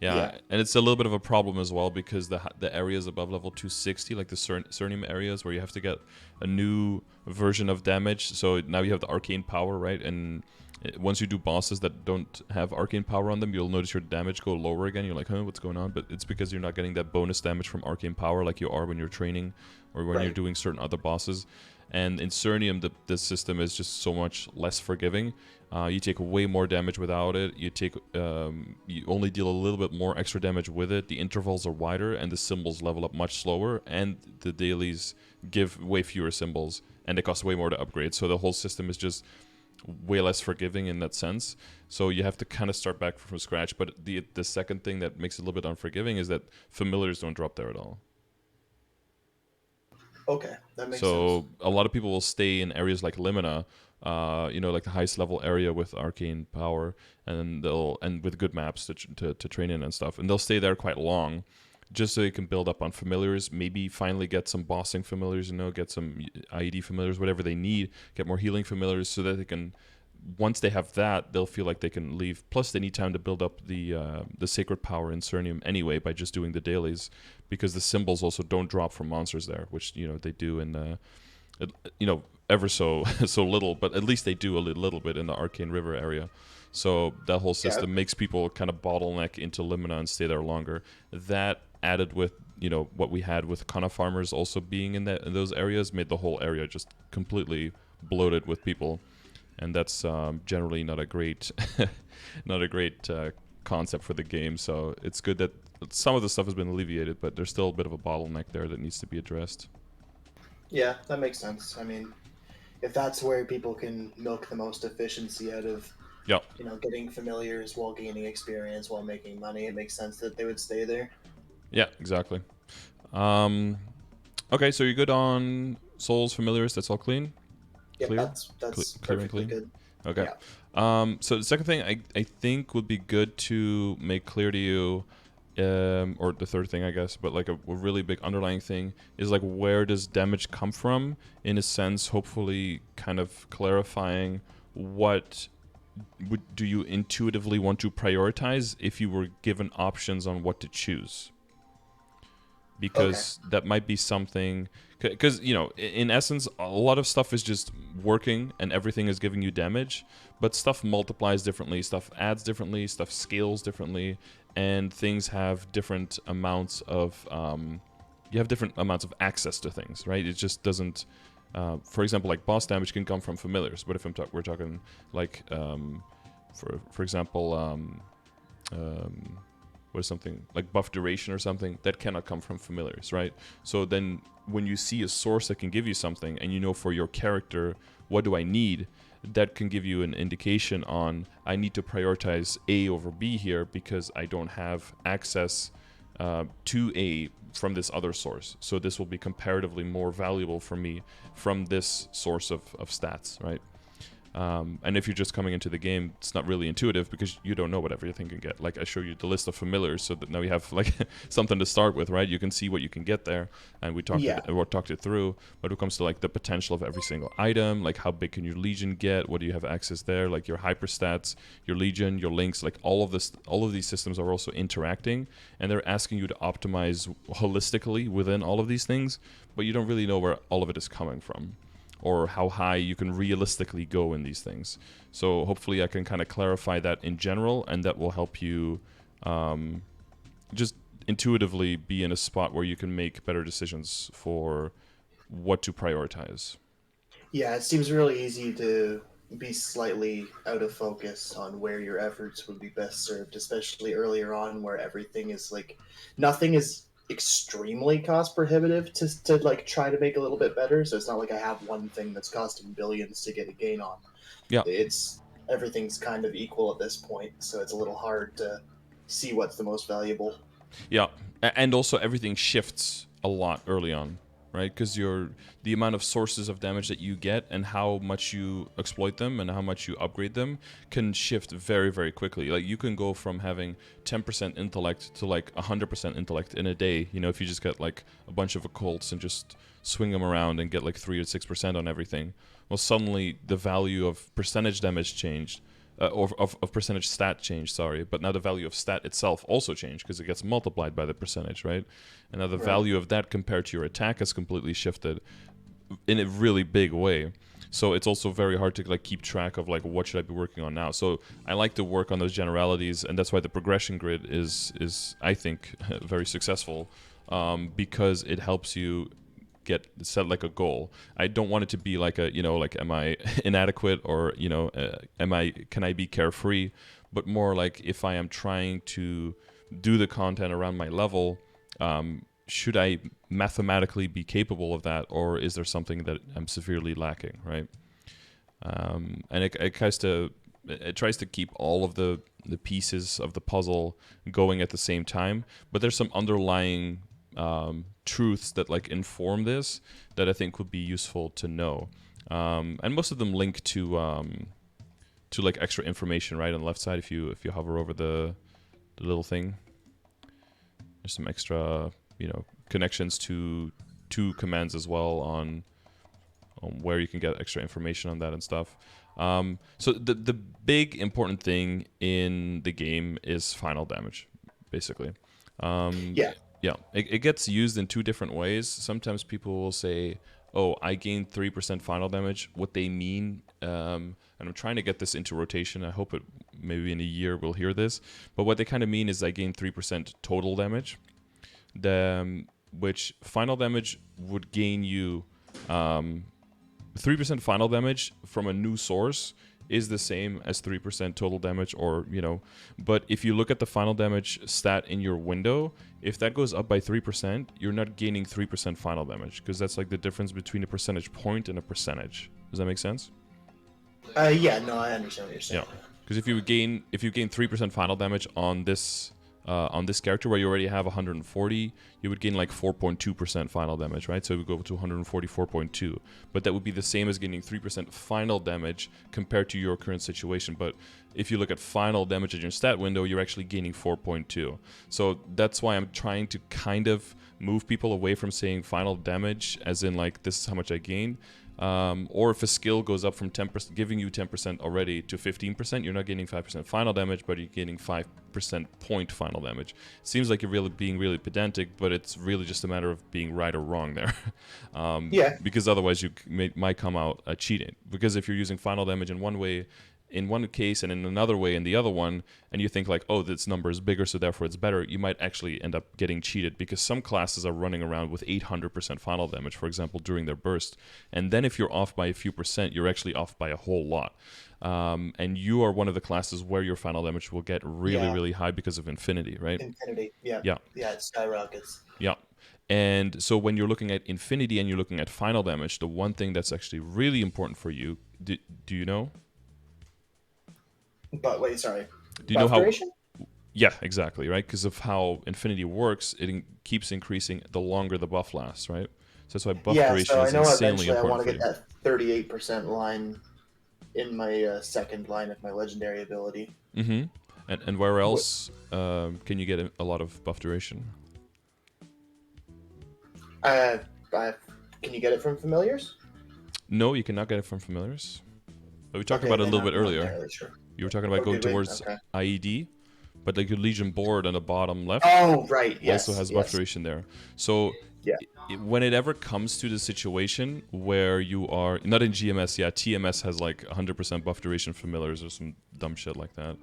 Yeah, yeah, and it's a little bit of a problem as well because the areas above level 260, like the Cernium areas where you have to get a new version of damage. So now you have the arcane power, right? And once you do bosses that don't have arcane power on them, you'll notice your damage go lower again. You're like, huh, what's going on? But it's because you're not getting that bonus damage from arcane power like you are when you're training or when you're right. doing certain other bosses. And in Cernium, the system is just so much less forgiving. You take way more damage without it. You only deal a little bit more extra damage with it. The intervals are wider, and the symbols level up much slower. And the dailies give way fewer symbols, and they cost way more to upgrade. So the whole system is just way less forgiving in that sense. So you have to kind of start back from scratch. But the second thing that makes it a little bit unforgiving is that familiars don't drop there at all. Okay, that makes sense. So a lot of people will stay in areas like Limina, like the highest level area with arcane power, and with good maps to train in and stuff, and they'll stay there quite long, just so they can build up on familiars. Maybe finally get some bossing familiars, get some IED familiars, whatever they need, get more healing familiars, so that they can. Once they have that, they'll feel like they can leave. Plus, they need time to build up the sacred power in Cernium anyway by just doing the dailies, because the symbols also don't drop from monsters there, which they do in ever so so little, but at least they do a little bit in the Arcane River area. So that whole Yeah. system makes people kind of bottleneck into Limina and stay there longer. That added with what we had with Kana farmers also being in those areas made the whole area just completely bloated with people. And that's generally not a great, not a great concept for the game. So it's good that some of the stuff has been alleviated, but there's still a bit of a bottleneck there that needs to be addressed. Yeah, that makes sense. I mean, if that's where people can milk the most efficiency out of, Yeah. getting familiars while gaining experience while making money, it makes sense that they would stay there. Yeah, exactly. Okay, so you're good on souls, familiars. That's all clean. Yep, Clear. that's Clear and perfectly clean. good. Okay. Yeah. So the second thing I think would be good to make clear to you, or the third thing I guess, but like a really big underlying thing is like where does damage come from? In a sense, hopefully, kind of clarifying what do you intuitively want to prioritize if you were given options on what to choose. Because that might be something, because in essence a lot of stuff is just working and everything is giving you damage, but stuff multiplies differently, stuff adds differently, stuff scales differently, and things have different amounts of you have different amounts of access to things, right? It just doesn't For example, like boss damage can come from familiars, but if we're talking like, for example, what is something like buff duration or something that cannot come from familiars, right? So then when you see a source that can give you something, and you know for your character, what do I need? That can give you an indication on, I need to prioritize A over B here because I don't have access to A from this other source. So this will be comparatively more valuable for me from this source of stats, right? And if you're just coming into the game, it's not really intuitive because you don't know what everything can get. Like I show you the list of familiars, so that now you have like something to start with, right? You can see what you can get there, and we talked it through. But when it comes to like the potential of every single item, like how big can your legion get? What do you have access there? Like your hyper stats, your legion, your links, like all of these systems are also interacting, and they're asking you to optimize holistically within all of these things, but you don't really know where all of it is coming from, or how high you can realistically go in these things. So hopefully I can kind of clarify that in general, and that will help you just intuitively be in a spot where you can make better decisions for what to prioritize. Yeah, it seems really easy to be slightly out of focus on where your efforts would be best served, especially earlier on where everything is like, nothing is extremely cost prohibitive to like try to make a little bit better. So it's not like I have one thing that's costing billions to get a gain on. Yeah. It's everything's kind of equal at this point, so it's a little hard to see what's the most valuable. Yeah, and also everything shifts a lot early on, right? Because the amount of sources of damage that you get and how much you exploit them and how much you upgrade them can shift very, very quickly. Like you can go from having 10% intellect to like 100% intellect in a day. You know, if you just get like a bunch of occults and just swing them around and get like 3 or 6% on everything. Well, suddenly the value of percentage damage changed. Or of percentage stat change, sorry, but now the value of stat itself also changed because it gets multiplied by the percentage, right? And now the value of that compared to your attack has completely shifted in a really big way. So it's also very hard to like keep track of like what should I be working on now. So I like to work on those generalities, and that's why the progression grid is I think very successful, because it helps you set like a goal. I don't want it to be like a, like, am I inadequate, or can I be carefree, but more like if I am trying to do the content around my level, should I mathematically be capable of that, or is there something that I'm severely lacking, right? And it tries to keep all of the pieces of the puzzle going at the same time, but there's some underlying truths that like inform this that I think would be useful to know, and most of them link to like extra information right on the left side. If you hover over the little thing, there's some extra connections to commands as well on where you can get extra information on that and stuff. So the big important thing in the game is final damage, basically. Yeah, it gets used in two different ways. Sometimes people will say, oh, I gained 3% final damage. What they mean, and I'm trying to get this into rotation. I hope maybe in a year we'll hear this. But what they kind of mean is I gained 3% total damage, which final damage would gain you 3% final damage from a new source is the same as 3% total damage, but if you look at the final damage stat in your window, if that goes up by 3%, you're not gaining 3% final damage, because that's like the difference between a percentage point and a percentage. Does that make sense? Yeah, no, I understand what you're saying. Yeah, because if you gain 3% final damage on this character where you already have 140, you would gain like 4.2% final damage, right? So it would go to 144.2, but that would be the same as gaining 3% final damage compared to your current situation. But if you look at final damage in your stat window, you're actually gaining 4.2. So that's why I'm trying to kind of move people away from saying final damage as in like this is how much I gained. Or if a skill goes up from 10%, giving you 10% already to 15%, you're not gaining 5% final damage, but you're gaining 5% point final damage. It seems like you're being really pedantic, but it's really just a matter of being right or wrong there. Yeah. Because otherwise you might come out cheating. Because if you're using final damage in one way in one case and in another way in the other one, and you think like, oh, this number is bigger, so therefore it's better, you might actually end up getting cheated because some classes are running around with 800% final damage, for example, during their burst. And then if you're off by a few percent, you're actually off by a whole lot. And you are one of the classes where your final damage will get really, really high because of Infinity, right? Infinity, yeah. Yeah. Yeah, it skyrockets. Yeah. And so when you're looking at Infinity and you're looking at final damage, the one thing that's actually really important for you, do you know? But wait, sorry. Do you know how? Yeah, exactly, right? Because of how Infinity works, it keeps increasing the longer the buff lasts, right? So that's why buff duration is insanely important. I want to get that 38% line in my second line of my legendary ability. Mm-hmm. And where else can you get a lot of buff duration? Can you get it from familiars? No, you cannot get it from familiars. But we talked about it a little bit earlier. Sure. You were talking about going towards IED, but like your Legion board on the bottom left. Oh, right. Yes. Also has buff duration there. So when it ever comes to the situation where you are not in GMS, TMS has like 100% buff duration familiars or some dumb shit like that.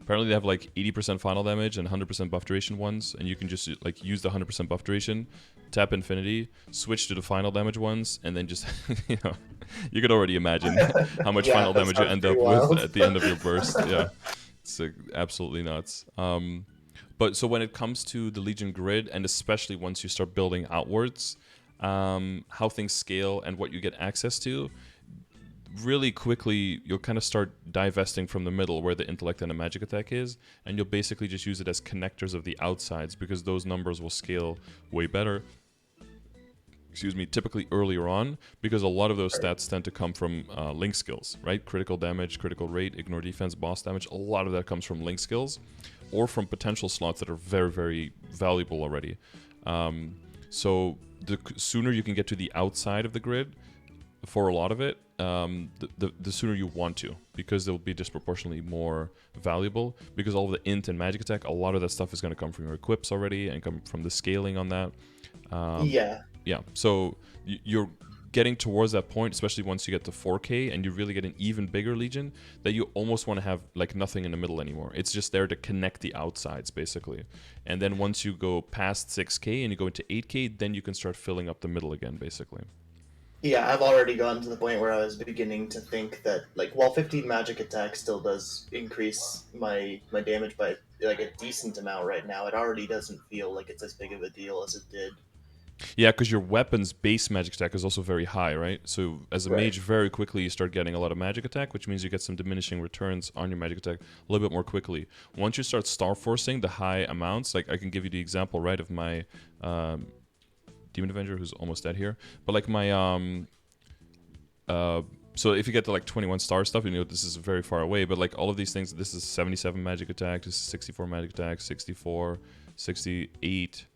Apparently they have like 80% final damage and 100% buff duration ones, and you can just like use the 100% buff duration, tap Infinity, switch to the final damage ones, and then just you could already imagine how much final damage you end up with at the end of your burst. Yeah, it's absolutely nuts. But so when it comes to the Legion grid, and especially once you start building outwards, how things scale and what you get access to, really quickly you'll kind of start divesting from the middle where the intellect and the magic attack is, and you'll basically just use it as connectors of the outsides because those numbers will scale way better. Excuse me, typically earlier on, because a lot of those stats tend to come from link skills, right? Critical damage, critical rate, ignore defense, boss damage, a lot of that comes from link skills or from potential slots that are very, very valuable already. So the sooner you can get to the outside of the grid for a lot of it, the sooner you want to, because they'll be disproportionately more valuable, because all of the int and magic attack, a lot of that stuff is going to come from your equips already and come from the scaling on that. Yeah, so you're getting towards that point, especially once you get to 4K and you really get an even bigger Legion, that you almost want to have like nothing in the middle anymore. It's just there to connect the outsides, basically. And then once you go past 6K and you go into 8K, then you can start filling up the middle again, basically. Yeah, I've already gotten to the point where I was beginning to think that, like, while 15 magic attack still does increase my damage by, like, a decent amount right now, it already doesn't feel like it's as big of a deal as it did. Yeah, because your weapon's base magic attack is also very high, right? So as a mage, very quickly you start getting a lot of magic attack, which means you get some diminishing returns on your magic attack a little bit more quickly. Once you start star forcing the high amounts, like I can give you the example, right, of my Demon Avenger, who's almost dead here, but like my so if you get to like 21 star stuff, you know this is very far away, but like all of these things, this is 77 magic attack, this is 64 magic attack, 64, 68,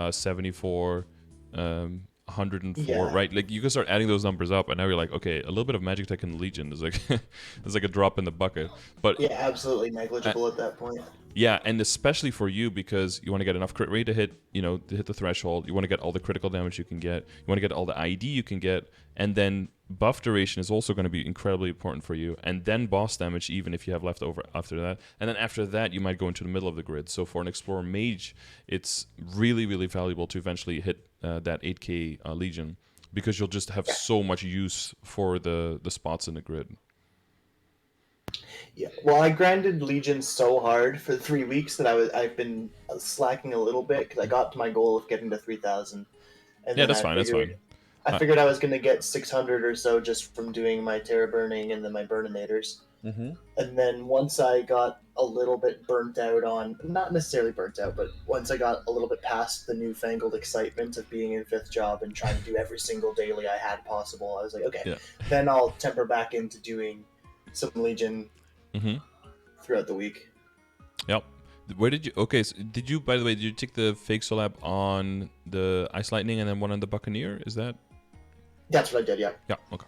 74, 104, right? Like you can start adding those numbers up, and now you're like, okay, a little bit of magic attack in the Legion is like it's like a drop in the bucket. But yeah, absolutely negligible at that point. Yeah, and especially for you, because you want to get enough crit rate to hit, to hit the threshold. You want to get all the critical damage you can get. You want to get all the ID you can get, and then buff duration is also going to be incredibly important for you. And then boss damage, even if you have left over after that. And then after that, you might go into the middle of the grid. So for an Explorer Mage, it's really, really valuable to eventually hit that 8K Legion, because you'll just have so much use for the spots in the grid. Yeah, well, I grinded Legion so hard for 3 weeks that I've been slacking a little bit because I got to my goal of getting to 3,000. Yeah, that's fine. That's fine. I figured I was going to get 600 or so just from doing my Terra Burning and then my Burninators. Mm-hmm. And then once I got a little bit burnt out on, not necessarily burnt out, but once I got a little bit past the newfangled excitement of being in 5th job and trying to do every single daily I had possible, I was like, okay, then I'll temper back into doing some Legion throughout the week. Yep. Where did you? Okay, so did you? By the way, did you take the fake Solab on the Ice Lightning and then one on the Buccaneer? Is that? That's what I did. Yeah. Yeah. Okay.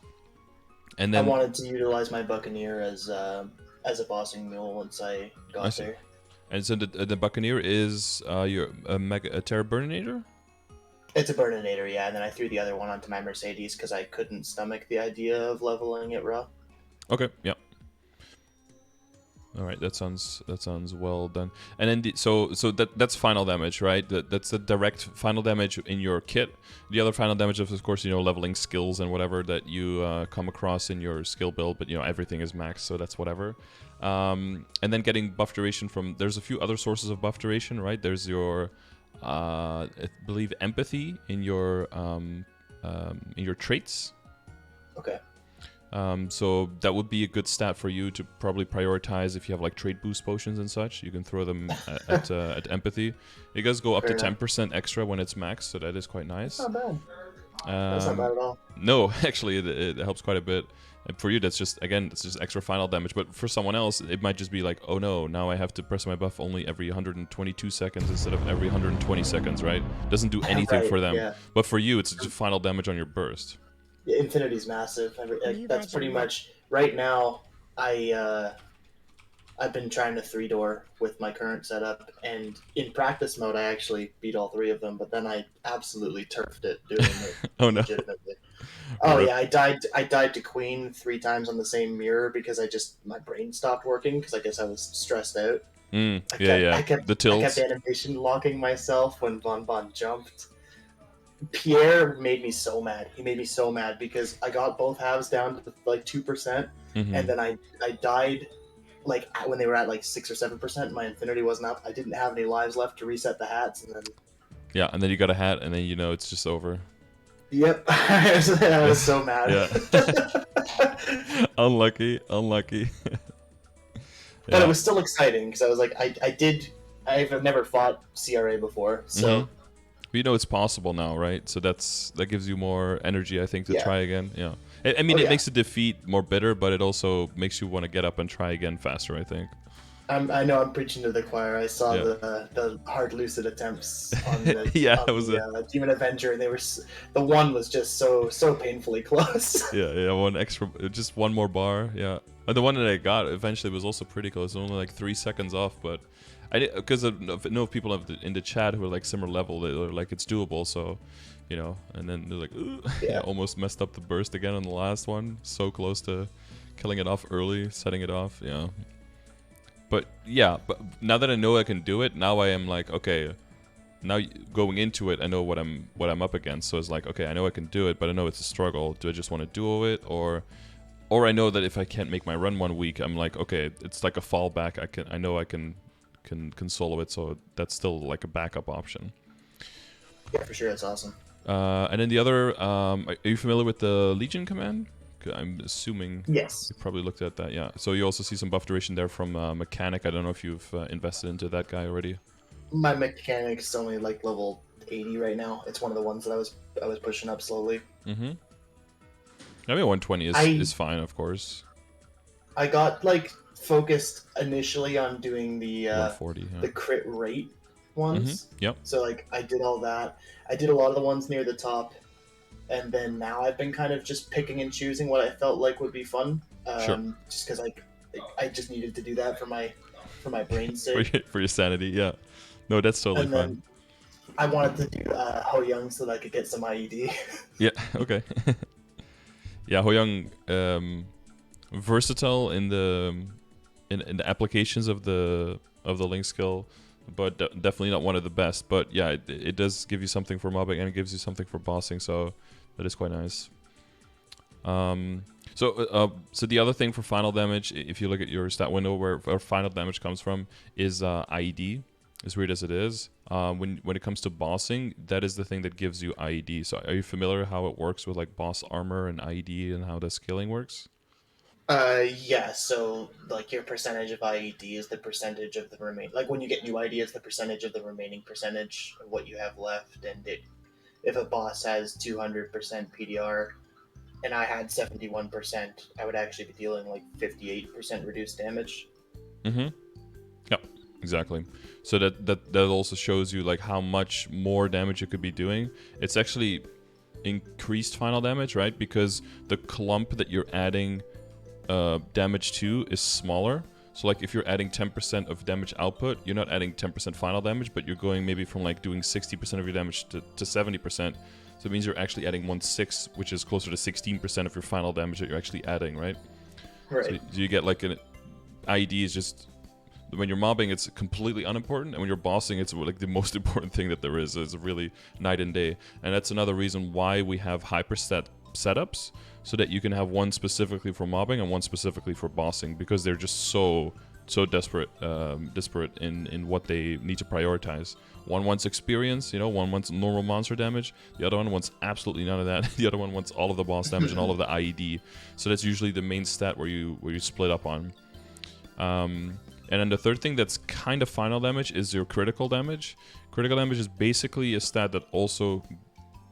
And then I wanted to utilize my Buccaneer as a bossing mule once I got there. And so the Buccaneer is a Terra Burninator? It's a Burninator, yeah. And then I threw the other one onto my Mercedes because I couldn't stomach the idea of leveling it raw. Okay. Yeah. All right, that sounds well done. And then that's final damage, right? That's the direct final damage in your kit. The other final damage is, of course, leveling skills and whatever that you come across in your skill build. But everything is max, so that's whatever. And then getting buff duration from. There's a few other sources of buff duration, right? There's your, I believe, empathy in your traits. Okay. So that would be a good stat for you to probably prioritize if you have like trait boost potions and such. You can throw them at empathy. It does go up to 10% extra when it's max, so that is quite nice. That's not bad. That's not bad at all. No, actually, it helps quite a bit. And for you, that's just extra final damage. But for someone else, it might just be like, oh no, now I have to press my buff only every 122 seconds instead of every 120 seconds, right? Doesn't do anything for them. Yeah. But for you, it's just final damage on your burst. Yeah, Infinity's massive. That's pretty much right now. I've been trying to 3-door with my current setup, and in practice mode, I actually beat all 3 of them. But then I absolutely turfed it doing it. Oh no! Legitimately. Oh yeah, I died to Queen 3 times on the same mirror because my brain stopped working because I guess I was stressed out. I kept the tilts. I kept animation locking myself when Bon jumped. Pierre made me so mad. He made me so mad because I got both halves down to like 2%, and then I died like when they were at like 6 or 7%. My Infinity wasn't up. I didn't have any lives left to reset the hats, and then and then you got a hat, and then it's just over. Yep, I was so mad. Yeah. Unlucky. But it was still exciting because I was like, I've never fought CRA before, so. It's possible now, right? So that gives you more energy, I think, to try again. Yeah. I mean, it makes the defeat more bitter, but it also makes you want to get up and try again faster, I think. I know I'm preaching to the choir. I saw the hard lucid attempts on the Demon Avenger, and the one was just so painfully close. just one more bar. Yeah, and the one that I got eventually was also pretty close, only like 3 seconds off, but. Because I know people in the chat who are like similar level, they're like it's doable, so and then they're like, almost messed up the burst again on the last one, so close to killing it off early, setting it off, But now that I know I can do it, now I am like, okay, now going into it, I know what I'm up against, so it's like, okay, I know I can do it, but I know it's a struggle. Do I just want to duo it, or I know that if I can't make my run 1 week, I'm like, okay, it's like a fallback. I know I can solo it, so that's still like a backup option. Yeah, for sure, that's awesome. And then the other, are you familiar with the Legion command? I'm assuming yes. You probably looked at that, yeah. So you also see some buff duration there from Mechanic. I don't know if you've invested into that guy already. My Mechanic's only like level 80 right now. It's one of the ones that I was pushing up slowly. I mean, 120 is fine, of course. I got like focused initially on doing the 140, the crit rate ones. Yep. So like I did all that. I did a lot of the ones near the top, and then now I've been kind of just picking and choosing what I felt like would be fun. Just because I just needed to do that for my brain's sake. for your sanity, yeah. No, that's totally fine. I wanted to do Ho Young so that I could get some IED. Yeah. Okay. Yeah, Ho Young, versatile in the applications of the link skill, but definitely not one of the best. But yeah, it does give you something for mobbing and it gives you something for bossing, so that is quite nice. So the other thing for final damage, if you look at your stat window where final damage comes from, is IED. As weird as it is, when it comes to bossing, that is the thing that gives you IED. So are you familiar how it works with like boss armor and IED and how the scaling works? Yeah, so like your percentage of IED is the percentage of the remaining. Like when you get new IED, it's the percentage of the remaining percentage of what you have left. And if a boss has 200% PDR, and I had 71%, I would actually be dealing like 58% reduced damage. Yep, exactly. So that also shows you like how much more damage you could be doing. It's actually increased final damage, right? Because the clump that you're adding damage to is smaller. So like if you're adding 10% of damage output, you're not adding 10% final damage, but you're going maybe from like doing 60% of your damage to 70%. So it means you're actually adding 1/6, which is closer to 16% of your final damage that you're actually adding, right? Right. So you get like IED is just, when you're mobbing, it's completely unimportant, and when you're bossing, it's like the most important thing that there is. It's really night and day, and that's another reason why we have hyperstat setups, so that you can have one specifically for mobbing and one specifically for bossing, because they're just so disparate in what they need to prioritize. One wants experience, one wants normal monster damage, the other one wants absolutely none of that, the other one wants all of the boss damage and all of the IED. So that's usually the main stat where you split up on. And then the third thing that's kind of final damage is your critical damage. Critical damage is basically a stat that also,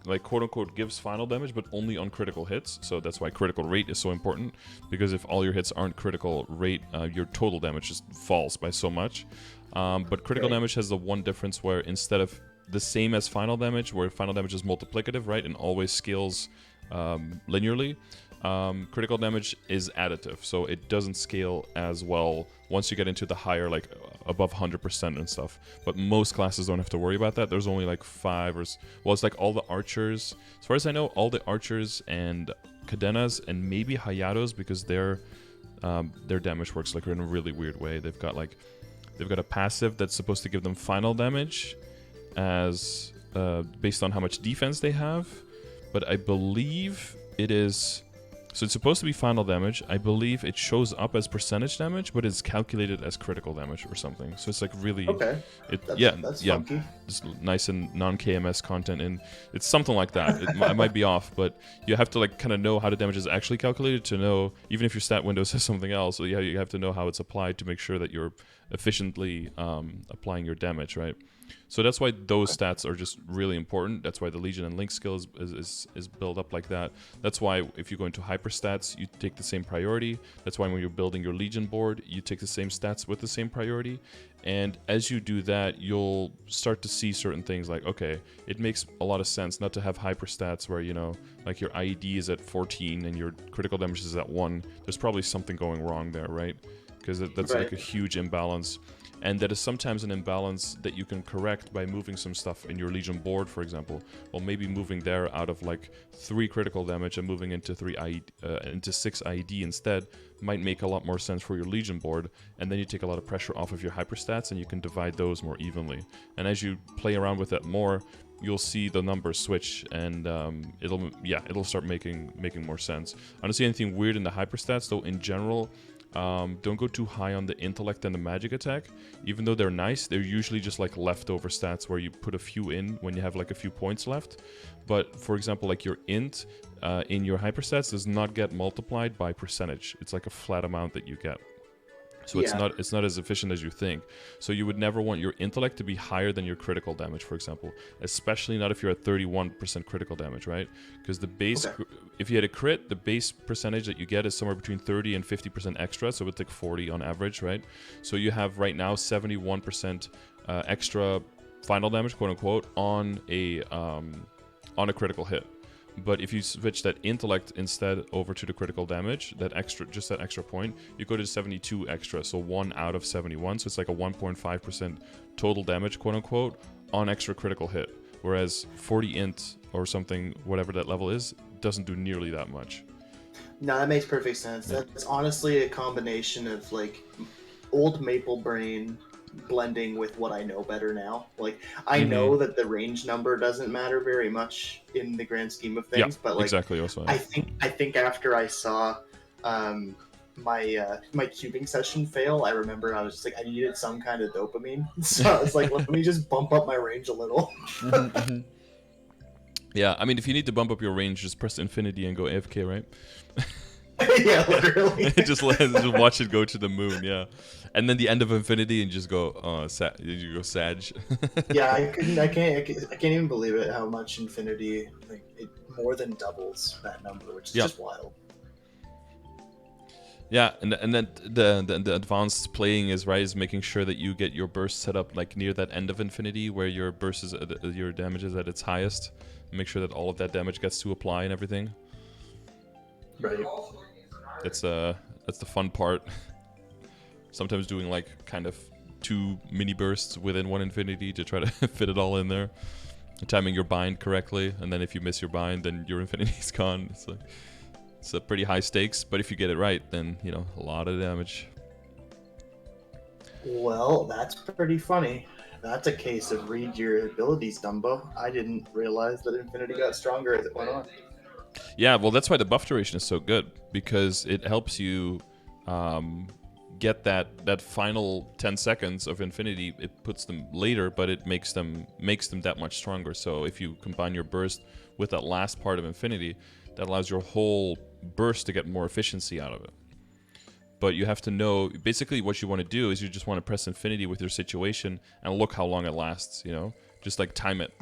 like, quote-unquote, gives final damage, but only on critical hits. So that's why critical rate is so important, because if all your hits aren't critical rate, your total damage just falls by so much. But critical damage has the one difference where instead of the same as final damage, where final damage is multiplicative, right, and always scales linearly, critical damage is additive, so it doesn't scale as well once you get into the higher, like above 100% and stuff. But most classes don't have to worry about that. There's only like 5 or well, it's like all the archers, as far as I know, all the archers and cadenas and maybe hayatos, because their damage works like in a really weird way. They've got a passive that's supposed to give them final damage as based on how much defense they have, but I believe it is. So it's supposed to be final damage. I believe it shows up as percentage damage, but it's calculated as critical damage or something. So it's like really, okay. That's funky. It's nice and non-KMS content, and it's something like that. I might be off, but you have to like kind of know how the damage is actually calculated to know, even if your stat window says something else. So yeah, you have to know how it's applied to make sure that you're efficiently applying your damage, right? So that's why those stats are just really important. That's why the Legion and Link skill is built up like that. That's why if you go into hyper stats, you take the same priority. That's why when you're building your Legion board, you take the same stats with the same priority. And as you do that, you'll start to see certain things like, okay, it makes a lot of sense not to have hyper stats where, like your IED is at 14 and your critical damage is at 1. There's probably something going wrong there, right? Because that's right. like a huge imbalance. And that is sometimes an imbalance that you can correct by moving some stuff in your Legion board, for example. Well, maybe moving there out of like 3 critical damage and moving into 6 IED instead might make a lot more sense for your Legion board. And then you take a lot of pressure off of your hyperstats and you can divide those more evenly. And as you play around with that more, you'll see the numbers switch, and it'll start making more sense. I don't see anything weird in the hyperstats, though. In general, don't go too high on the intellect and the magic attack. Even though they're nice, they're usually just like leftover stats where you put a few in when you have like a few points left. But for example, like your int in your hyperstats does not get multiplied by percentage. It's like a flat amount that you get. So it's not as efficient as you think. So you would never want your intellect to be higher than your critical damage, for example. Especially not if you're at 31% critical damage, right? Because the base, if you had a crit, the base percentage that you get is somewhere between 30 and 50% extra. So it's like 40 on average, right? So you have right now 71% extra final damage, quote unquote, on a critical hit. But if you switch that intellect instead over to the critical damage, that extra point, you go to 72 extra, so 1 out of 71, so it's like a 1.5% total damage, quote unquote, on extra critical hit. Whereas 40 int or something, whatever that level is, doesn't do nearly that much. No, that makes perfect sense. Yeah. That's honestly a combination of like old Maple brain blending with what I know better now. Like I know that the range number doesn't matter very much in the grand scheme of things, but like exactly. Also, I think after I saw my cubing session fail, I remember I was just like I needed some kind of dopamine, so I was like, let me just bump up my range a little. Yeah, I mean, if you need to bump up your range, just press infinity and go AFK, right? Yeah, literally. just watch it go to the moon, yeah. And then the end of infinity and just go, you go Sag. Yeah, I can't even believe it how much infinity, like, it more than doubles that number, which is just wild. Yeah, and then the advanced playing is making sure that you get your burst set up like near that end of infinity where your burst is your damage is at its highest. Make sure that all of that damage gets to apply and everything. Right. That's the fun part. Sometimes doing like kind of 2 mini bursts within one infinity to try to fit it all in there. Timing your bind correctly, and then if you miss your bind, then your infinity's gone. It's a pretty high stakes, but if you get it right, then a lot of damage. Well, that's pretty funny. That's a case of read your abilities, Dumbo. I didn't realize that Infinity got stronger as it went on. Yeah, well, that's why the buff duration is so good, because it helps you get that final 10 seconds of Infinity. It puts them later, but it makes them that much stronger. So if you combine your burst with that last part of Infinity, that allows your whole burst to get more efficiency out of it. But you have to know, basically what you want to do is you just want to press Infinity with your situation and look how long it lasts, you know? Just like time it.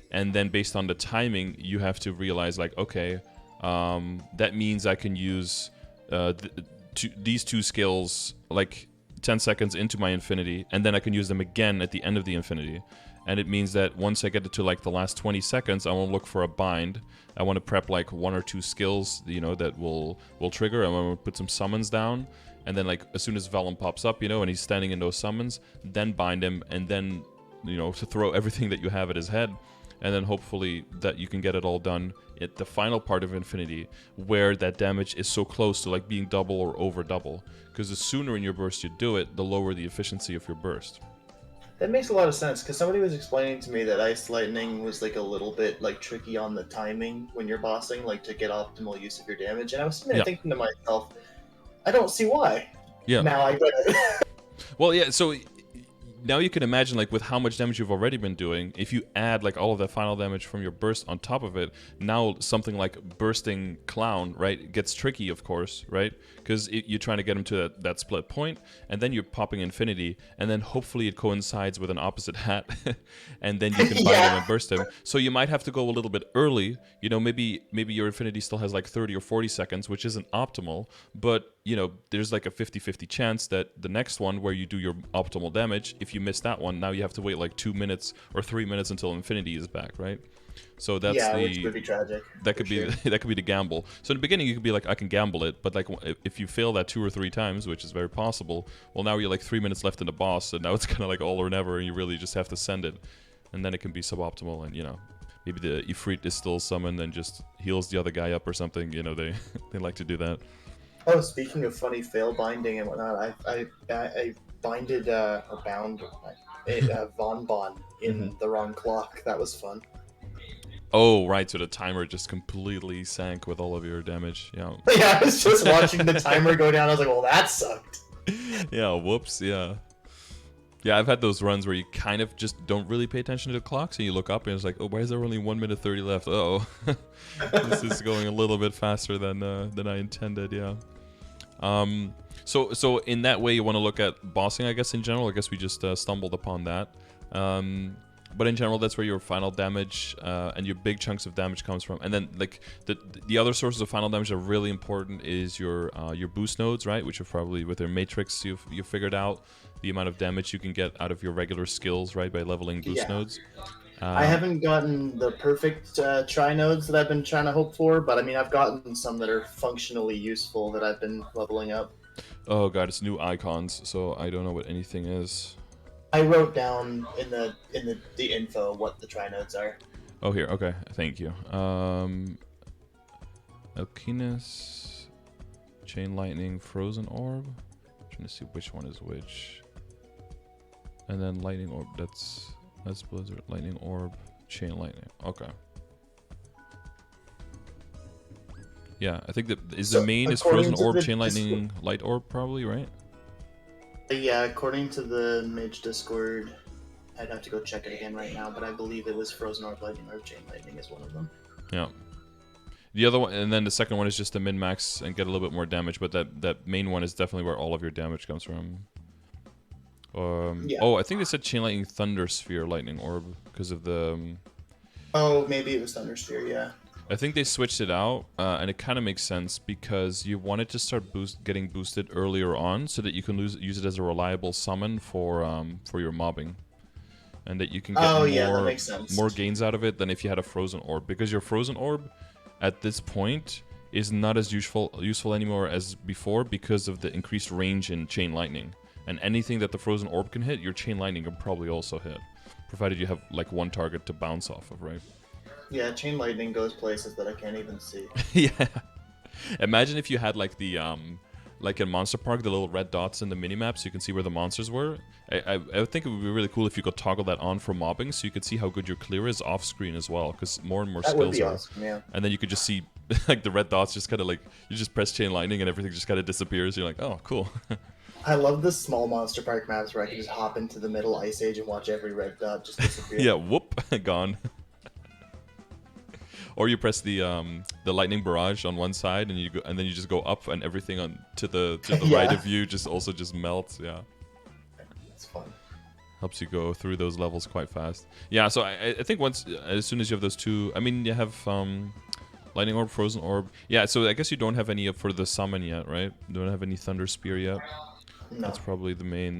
And then based on the timing, you have to realize like, okay, that means I can use these two skills like 10 seconds into my Infinity, and then I can use them again at the end of the Infinity. And it means that once I get it to like the last 20 seconds, I want to look for a bind. I want to prep like 1 or 2 skills, you know, that will trigger. I want to put some summons down, and then like as soon as Vellum pops up, you know, and he's standing in those summons, then bind him, and then, you know, to throw everything that you have at his head, and then hopefully that you can get it all done at the final part of Infinity, where that damage is so close to like being double or over double. Because the sooner in your burst you do it, the lower the efficiency of your burst. That makes a lot of sense, because somebody was explaining to me that Ice Lightning was like a little bit like tricky on the timing when you're bossing, like to get optimal use of your damage. And I was sitting there thinking to myself, I don't see why. Yeah. Now I get it. Well, yeah, so now you can imagine, like, with how much damage you've already been doing, if you add, like, all of that final damage from your burst on top of it, now something like Bursting Clown, right, gets tricky, of course, right? Because you're trying to get him to that split point, and then you're popping Infinity, and then hopefully it coincides with an opposite hat, and then you can bind him and burst him. So you might have to go a little bit early, you know, maybe your Infinity still has, like, 30 or 40 seconds, which isn't optimal, but, you know, there's, like, a 50-50 chance that the next one, where you do your optimal damage, if you miss that one, now you have to wait like 2 minutes or 3 minutes until Infinity is back, right? So that's which would be tragic. That could be that could be the gamble. So in the beginning you could be like, I can gamble it, but like if you fail that 2 or 3 times, which is very possible, well, now you're like 3 minutes left in the boss, and now it's kind of like all or never, and you really just have to send it, and then it can be suboptimal, and you know, maybe the Ifrit is still summoned and just heals the other guy up or something. You know, they like to do that. Oh, speaking of funny fail binding and whatnot, I binded or bound Von Bon in the wrong clock. That was fun. Oh, right, so the timer just completely sank with all of your damage. Yeah. Yeah, I was just watching the timer go down. I was like, well, that sucked. Yeah, whoops, yeah. Yeah, I've had those runs where you kind of just don't really pay attention to the clocks, and you look up and it's like, oh, why is there only 1 minute 30 left? Uh-oh. This is going a little bit faster than I intended, yeah. So in that way, you want to look at bossing, I guess, in general. I guess we just stumbled upon that. But in general, that's where your final damage and your big chunks of damage comes from. And then, like, the other sources of final damage that are really important is your boost nodes, right? Which are probably, with your matrix, you've figured out the amount of damage you can get out of your regular skills, right, by leveling boost nodes. I haven't gotten the perfect tri-nodes that I've been trying to hope for, but I mean, I've gotten some that are functionally useful that I've been leveling up. Oh god, it's new icons, so I don't know what anything is. I wrote down in the info what the tri-nodes are. Oh, here, okay, thank you. Alkinus, Chain Lightning, Frozen Orb. I'm trying to see which one is which. And then Lightning Orb, that's Blizzard. Lightning Orb, Chain Lightning. Okay. Yeah, I think that the main is Frozen Orb, Chain Lightning, Light Orb, probably, right? Yeah, according to the Mage Discord, I'd have to go check it again right now, but I believe it was Frozen Orb, Lightning Orb, Chain Lightning is one of them. Yeah. The other one, and then the second one is just to min-max and get a little bit more damage, but that main one is definitely where all of your damage comes from. Oh, I think they said Chain Lightning, Thunder Sphere, Lightning Orb because of the. Oh, maybe it was Thunder Sphere. Yeah. I think they switched it out, and it kind of makes sense because you want it to start getting boosted earlier on, so that you can use it as a reliable summon for your mobbing, and that you can get more gains out of it than if you had a Frozen Orb, because your Frozen Orb at this point is not as useful anymore as before because of the increased range in Chain Lightning. And anything that the Frozen Orb can hit, your Chain Lightning can probably also hit, provided you have like one target to bounce off of, right? Yeah, Chain Lightning goes places that I can't even see. Yeah. Imagine if you had like the like in Monster Park, the little red dots in the minimap, so you can see where the monsters were. I think it would be really cool if you could toggle that on for mobbing, so you could see how good your clear is off screen as well, because more and more That would skills be are. awesome, yeah. And then you could just see like the red dots just kind of like, you just press chain lightning and everything just kind of disappears. You're like, oh, cool. I love the small Monster Park maps where I can just hop into the middle Ice Age and watch every red dot just disappear. Yeah, whoop, gone. Or you press the lightning barrage on one side, and you go, and then you just go up, and everything on to the Yeah. right of you just melts. Yeah, It's fun. helps you go through those levels quite fast. Yeah, so I think as soon as you have those two, I mean, you have lightning orb, frozen orb. Yeah, so I guess you don't have any up for the summon yet, right? You don't have any thunder spear yet. No. That's probably the main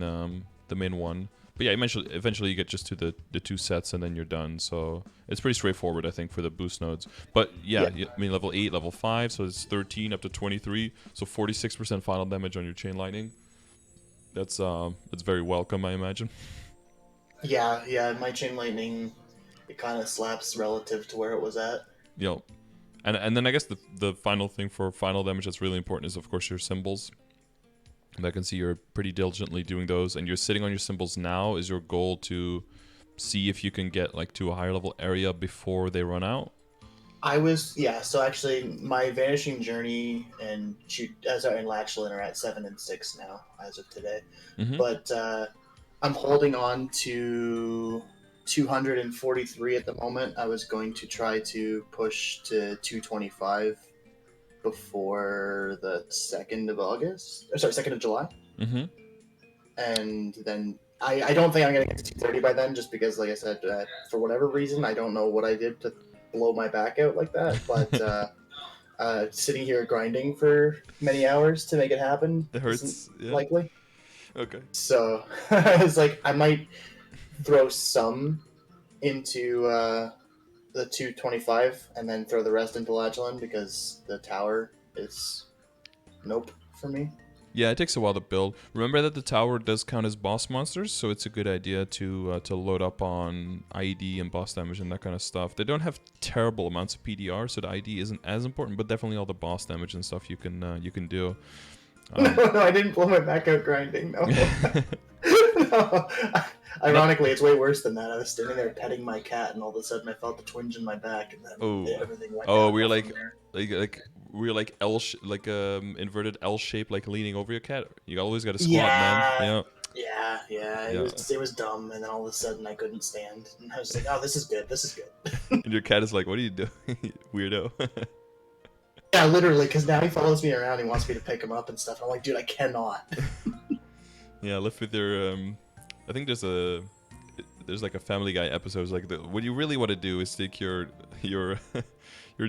one. But yeah, eventually you get just to the 2 sets and then you're done. So it's pretty straightforward, I think, for the boost nodes. But yeah, I mean, level 8, level 5, so it's 13 up to 23. So 46% final damage on your chain lightning. That's very welcome, I imagine. Yeah, my chain lightning, it kind of slaps relative to where it was at. Yeah. And then I guess the final thing for final damage that's really important is, of course, your symbols. And I can see you're pretty diligently doing those, and you're sitting on your symbols now. Is your goal to see if you can get like to a higher level area before they run out? So actually my Vanishing Journey and Latchlin are at 7 and 6 now as of today. Mm-hmm. But I'm holding on to 243 at the moment. I was going to try to push to 225 before the 2nd of August. 2nd of July. Mm-hmm. And then I don't think I'm going to get to 230 by then, just because, like I said, for whatever reason, I don't know what I did to blow my back out like that. But sitting here grinding for many hours to make it happen, it hurts. Yeah. Likely. Okay. So it's like I might throw some into the 225 and then throw the rest into Latchlin, because the tower is nope for me. Yeah, it takes a while to build. Remember that the tower does count as boss monsters, so it's a good idea to load up on IED and boss damage and that kind of stuff. They don't have terrible amounts of PDR, so the IED isn't as important, but definitely all the boss damage and stuff you can do. No, I didn't blow my back out grinding. No. No. Ironically, it's way worse than that. I was standing there petting my cat, and all of a sudden I felt the twinge in my back, and then everything went down. We're like inverted L shape, like leaning over your cat. You always got to squat, man. Yeah. It was dumb, and then all of a sudden I couldn't stand, and I was like, "Oh, this is good. And your cat is like, "What are you doing, weirdo?" Yeah, literally, because now he follows me around. He wants me to pick him up and stuff. I'm like, dude, I cannot. Yeah, live with your. I think there's like a Family Guy episode. It's like what you really want to do is take your your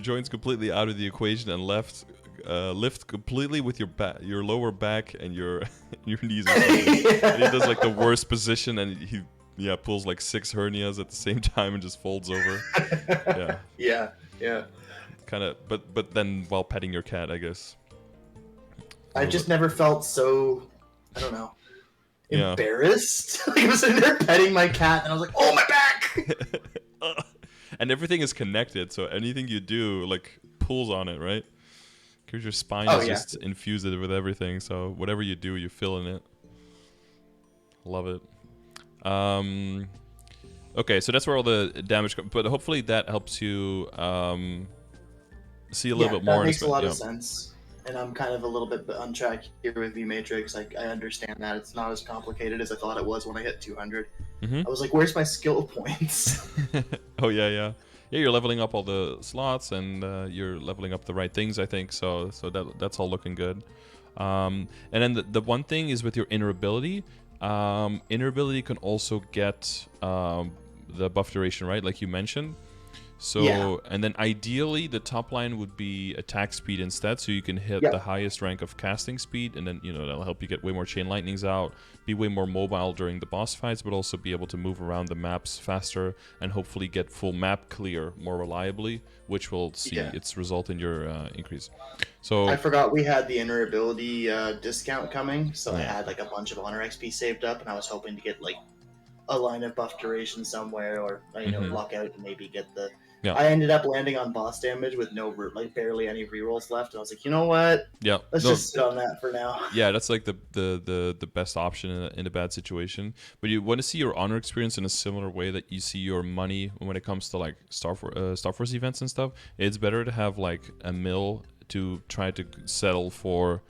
joints completely out of the equation and lift completely with your lower back and your knees. Yeah. And he does like the worst position, and he pulls like 6 hernias at the same time and just folds over. Yeah. Kind of, but then while petting your cat, I guess. I just never felt so, I don't know, embarrassed. Like I was sitting there petting my cat, and I was like, "Oh, my back!" And everything is connected, so anything you do like pulls on it, right? Because your spine is just infused with everything. So whatever you do, you feel in it. Love it. Okay, so that's where all the damage comes. But hopefully that helps you see a little bit more. That makes a lot of sense. And I'm kind of a little bit on track here with V-Matrix. Like, I understand that it's not as complicated as I thought it was when I hit 200. Mm-hmm. I was like, where's my skill points? Oh, yeah. Yeah, you're leveling up all the slots, and you're leveling up the right things, I think. So that's all looking good. And then the one thing is with your inner ability. Inner ability can also get the buff duration, right? Like you mentioned. So, and then ideally the top line would be attack speed instead, so you can hit the highest rank of casting speed, and then, that'll help you get way more chain lightnings out, be way more mobile during the boss fights, but also be able to move around the maps faster, and hopefully get full map clear more reliably, which will see its result in your increase. So I forgot we had the inner ability discount coming, so I had like a bunch of honor XP saved up, and I was hoping to get like a line of buff duration somewhere, or luck out and maybe get the. Yeah. I ended up landing on boss damage with barely any rerolls left, and I was like, you know what? Yeah. Let's just sit on that for now. Yeah, that's like the best option in a bad situation. But you want to see your honor experience in a similar way that you see your money when it comes to like Star Force events and stuff. It's better to have like a mill to try to settle for.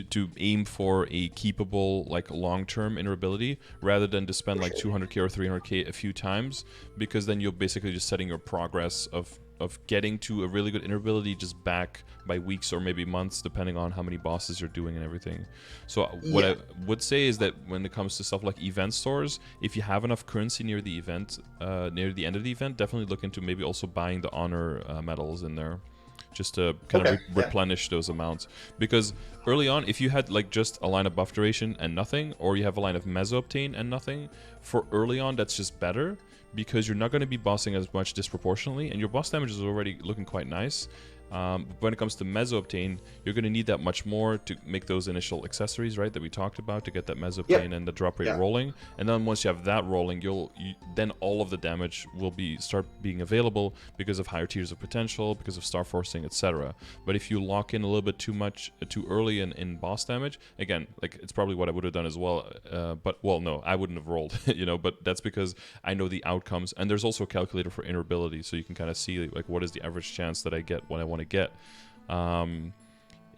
To aim for a keepable like long-term interoperability rather than to spend like 200k or 300k a few times, because then you're basically just setting your progress of getting to a really good interoperability just back by weeks or maybe months, depending on how many bosses you're doing and everything. So what I would say is that when it comes to stuff like event stores, if you have enough currency near the event, near the end of the event, definitely look into maybe also buying the honor medals in there, just to kind of replenish those amounts. Because early on, if you had like just a line of buff duration and nothing, or you have a line of meso obtain and nothing, for early on that's just better, because you're not going to be bossing as much disproportionately, and your boss damage is already looking quite nice. But when it comes to meso obtain, you're going to need that much more to make those initial accessories, right, that we talked about, to get that meso obtain and the drop rate rolling. And then once you have that rolling, then all of the damage will start being available because of higher tiers of potential, because of star forcing, etc. But if you lock in a little bit too early in boss damage, again, like it's probably what I would have done as well. But well, no, I wouldn't have rolled, But that's because I know the outcomes, and there's also a calculator for interoperability, so you can kind of see like what is the average chance that I get when I want to get.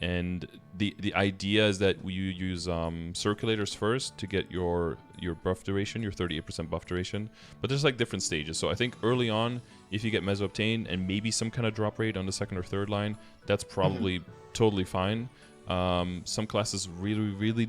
And the idea is that you use circulators first to get your buff duration, your 38% buff duration, but there's like different stages. So I think early on, if you get meso obtain and maybe some kind of drop rate on the second or third line, that's probably totally fine. Some classes really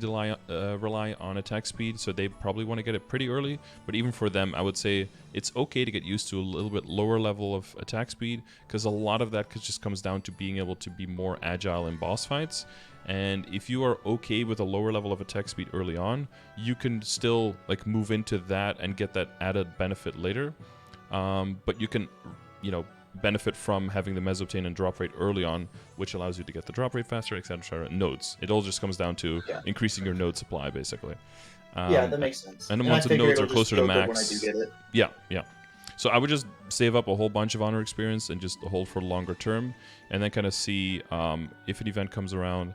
rely on attack speed, so they probably want to get it pretty early. But even for them, I would say it's okay to get used to a little bit lower level of attack speed, because a lot of that just comes down to being able to be more agile in boss fights. And if you are okay with a lower level of attack speed early on, you can still like move into that and get that added benefit later. But you can, benefit from having the meso obtain and drop rate early on, which allows you to get the drop rate faster, etc. Nodes. It all just comes down to increasing your node supply, basically. That makes sense. And then once the nodes are closer to max, when I do get it. Yeah. So I would just save up a whole bunch of honor experience and just hold for the longer term, and then kind of see if an event comes around.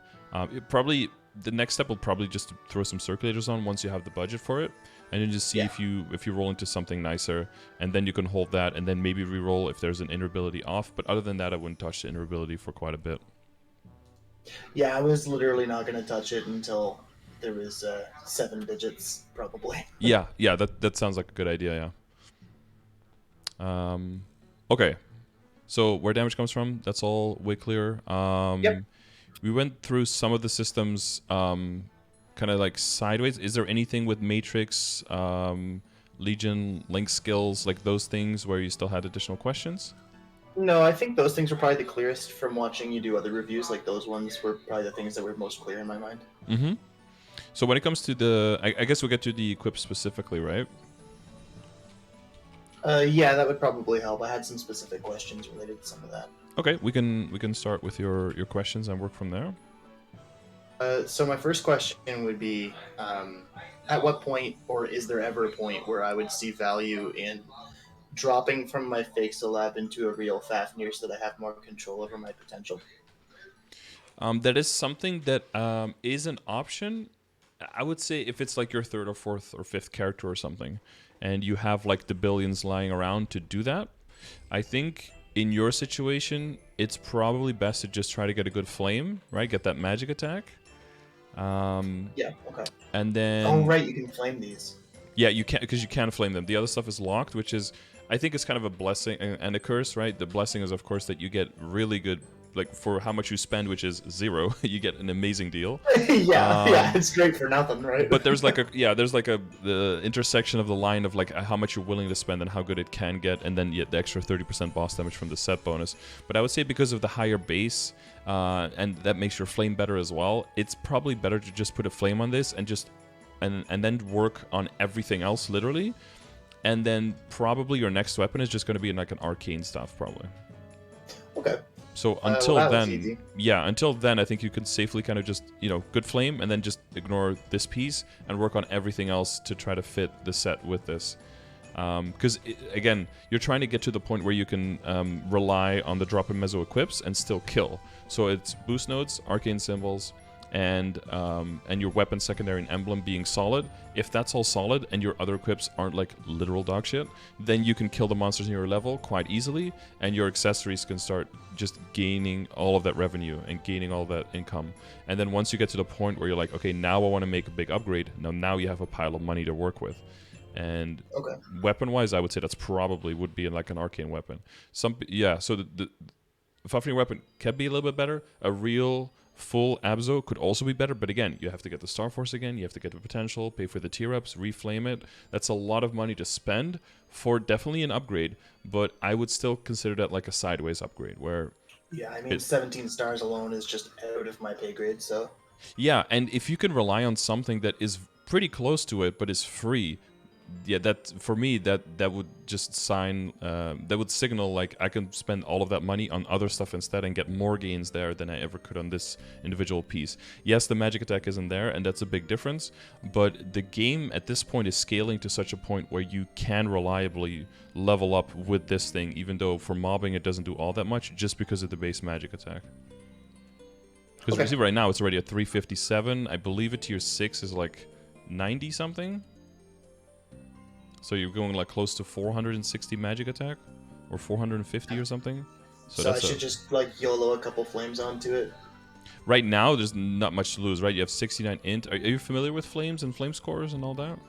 The next step will probably just throw some circulators on once you have the budget for it, and then just see if you roll into something nicer, and then you can hold that, and then maybe re-roll if there's an interoperability off. But other than that, I wouldn't touch the interoperability for quite a bit. Yeah, I was literally not going to touch it until there was 7 digits, probably. Yeah, that sounds like a good idea. Yeah. Okay. So where damage comes from, that's all way clear. We went through some of the systems kind of like sideways. Is there anything with Matrix, Legion, Link skills, like those things where you still had additional questions? No, I think those things were probably the clearest from watching you do other reviews. Like those ones were probably the things that were most clear in my mind. Mm-hmm. So when it comes to I guess we'll get to the equip specifically, right? Yeah, that would probably help. I had some specific questions related to some of that. Okay, we can start with your questions and work from there. So my first question would be, at what point, or is there ever a point where I would see value in dropping from my Fixel lab into a real Fafnir so that I have more control over my potential? That is something that is an option. I would say if it's like your third or fourth or fifth character or something, and you have like the billions lying around to do that, I think in your situation, it's probably best to just try to get a good flame, right? Get that magic attack. Yeah, okay. And then... Oh, right, you can flame these. Yeah, you can, because you can flame them. The other stuff is locked, which is, I think, is kind of a blessing and a curse, right? The blessing is, of course, that you get really good, like, for how much you spend, which is 0, you get an amazing deal. yeah, it's great for nothing, right? But there's like the intersection of the line of like how much you're willing to spend and how good it can get, and then the extra 30% boss damage from the set bonus. But I would say because of the higher base, and that makes your flame better as well, it's probably better to just put a flame on this and just and then work on everything else literally, and then probably your next weapon is just going to be like an arcane stuff probably. Okay. So Well, until that was then, easy. yeah, until then, I think you can safely kind of just, good flame and then just ignore this piece and work on everything else to try to fit the set with this. Because, again, you're trying to get to the point where you can rely on the drop in meso equips and still kill. So it's boost nodes, arcane symbols, and your weapon, secondary, and emblem being solid. If that's all solid and your other equips aren't like literal dog shit, then you can kill the monsters in your level quite easily, and your accessories can start just gaining all of that revenue and gaining all that income. And then once you get to the point where you're like, okay, now I want to make a big upgrade, now you have a pile of money to work with. And weapon-wise, I would say that's probably would be like an arcane weapon. So the Fafnir weapon can be a little bit better. A real full Abzo could also be better, but again, you have to get the Star Force again, you have to get the potential, pay for the tier ups, reflame it. That's a lot of money to spend for definitely an upgrade, but I would still consider that like a sideways upgrade where... Yeah, I mean, 17 stars alone is just out of my pay grade, so... Yeah, and if you can rely on something that is pretty close to it, but is free... Yeah, that for me that would just that would signal like I can spend all of that money on other stuff instead and get more gains there than I ever could on this individual piece. Yes, the magic attack isn't there, and that's a big difference, but the game at this point is scaling to such a point where you can reliably level up with this thing, even though for mobbing it doesn't do all that much, just because of the base magic attack. Because you see right now it's already at 357. I believe a tier 6 is like 90 something. So you're going like close to 460 magic attack, or 450 or something. So I should just like YOLO a couple flames onto it. Right now, there's not much to lose, right? You have 69 int. Are you familiar with flames and flame scores and all that?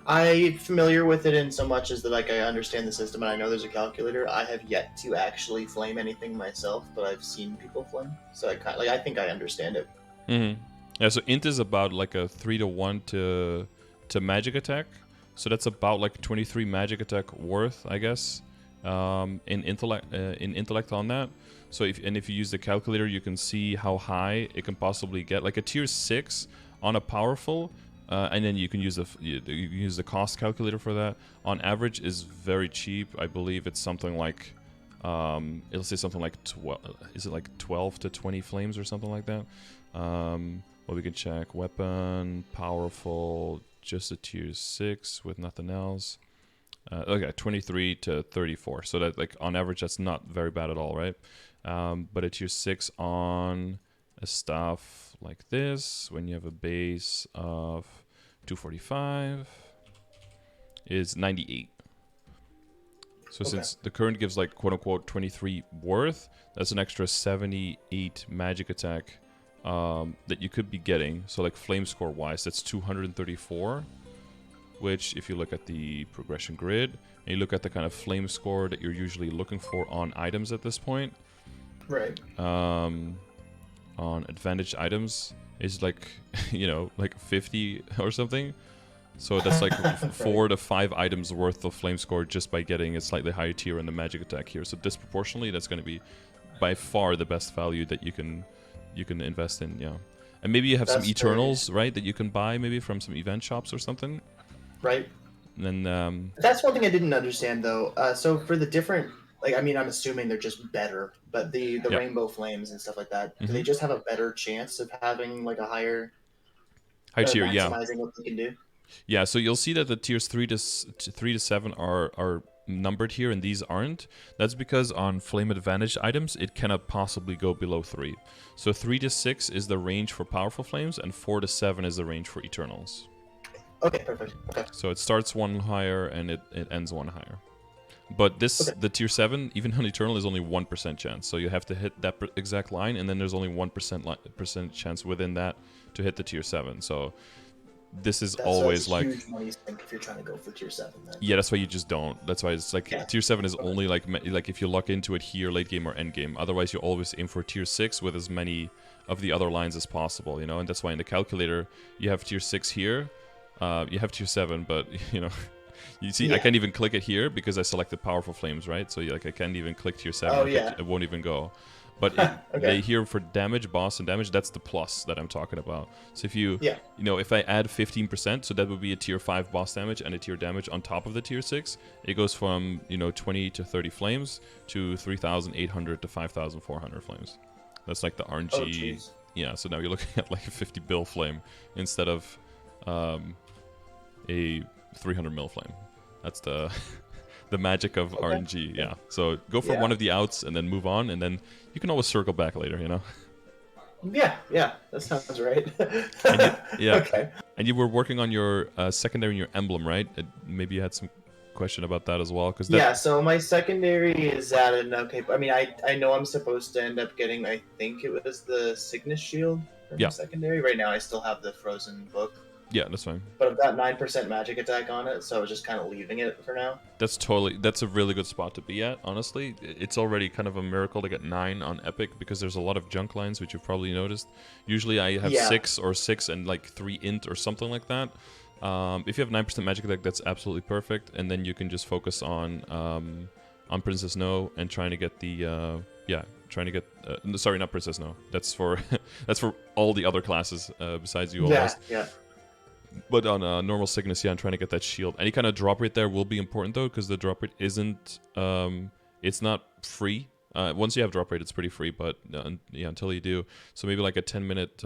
I'm familiar with it in so much as that like I understand the system and I know there's a calculator. I have yet to actually flame anything myself, but I've seen people flame, so I think I understand it. Yeah. So int is about like a 3-to-1 to magic attack. So that's about like 23 magic attack worth, I guess, in intellect on that. So if you use the calculator, you can see how high it can possibly get. Like a tier 6 on a powerful, and then you can use the cost calculator for that. On average, is very cheap. I believe it's something like, it'll say something like 12. Is it like 12 to 20 flames or something like that? Well, we can check weapon powerful. Just a tier 6 with nothing else. Okay, 23 to 34. So that like on average, that's not very bad at all, right? But a tier 6 on a stuff like this, when you have a base of 245, is 98. So since the current gives like quote unquote 23 worth, that's an extra 78 magic attack. That you could be getting. So like flame score wise, that's 234, which if you look at the progression grid and you look at the kind of flame score that you're usually looking for on items at this point, right? On advantage items is like like 50 or something. So that's like 4 to 5 items worth of flame score just by getting a slightly higher tier in the magic attack here. So disproportionately, that's going to be by far the best value that you can invest in, yeah. And maybe you have some Eternals, right, that you can buy maybe from some event shops or something. Right. And then that's one thing I didn't understand though. So for the different, like, I mean, I'm assuming they're just better, but the rainbow flames and stuff like that, do they just have a better chance of having like a higher tier, maximizing what they can do? Yeah, so you'll see that the tiers 3 to 7 are numbered here and these aren't. That's because on flame advantage items it cannot possibly go below 3. So 3 to 6 is the range for powerful flames and 4 to 7 is the range for Eternals. Okay, perfect. Okay. So it starts one higher and it ends one higher. But the tier 7, even on Eternal, is only 1% chance. So you have to hit that exact line, and then there's only 1% chance within that to hit the tier 7. So this is always like huge money sink if you're trying to go for tier 7. Then. Yeah, that's why you just don't. That's why it's like tier 7 is only like if you luck into it here late game or end game. Otherwise, you always aim for tier 6 with as many of the other lines as possible, And that's why in the calculator you have tier 6 here, you have tier 7, but you see I can't even click it here because I selected powerful flames, right? So like I can't even click tier 7. Oh, yeah. It won't even go. But Okay. they here for damage, boss and damage, that's the plus that I'm talking about. So if you if I add 15%, so that would be a tier 5 boss damage and a tier damage on top of the tier 6, it goes from 20 to 30 flames to 3,800 to 5,400 flames. That's like the RNG. Oh, yeah, so now you're looking at like a 50 bill flame instead of a 300 mil flame. That's the the magic of RNG. Yeah. So go for one of the outs and then move on, and then you can always circle back later. Yeah, that sounds right. Okay. And you were working on your secondary and your emblem, right? Maybe you had some question about that as well, so my secondary is at an I mean, I know I'm supposed to end up getting, I think it was the Cygnus shield for my secondary. Right now I still have the frozen book. Yeah, that's fine. But I've got 9% magic attack on it, so I was just kind of leaving it for now. That's a really good spot to be at, honestly. It's already kind of a miracle to get 9 on Epic, because there's a lot of junk lines, which you've probably noticed. Usually I have 6 and like 3 int or something like that. If you have 9% magic attack, that's absolutely perfect, and then you can just focus on Princess No and trying to get the sorry, not Princess No. That's for that's for all the other classes besides you almost. Yeah. But on normal Cygnus, I'm trying to get that shield. Any kind of drop rate there will be important though, because the drop rate isn't it's not free. Once you have drop rate, it's pretty free, but until you do. So maybe like a 10-minute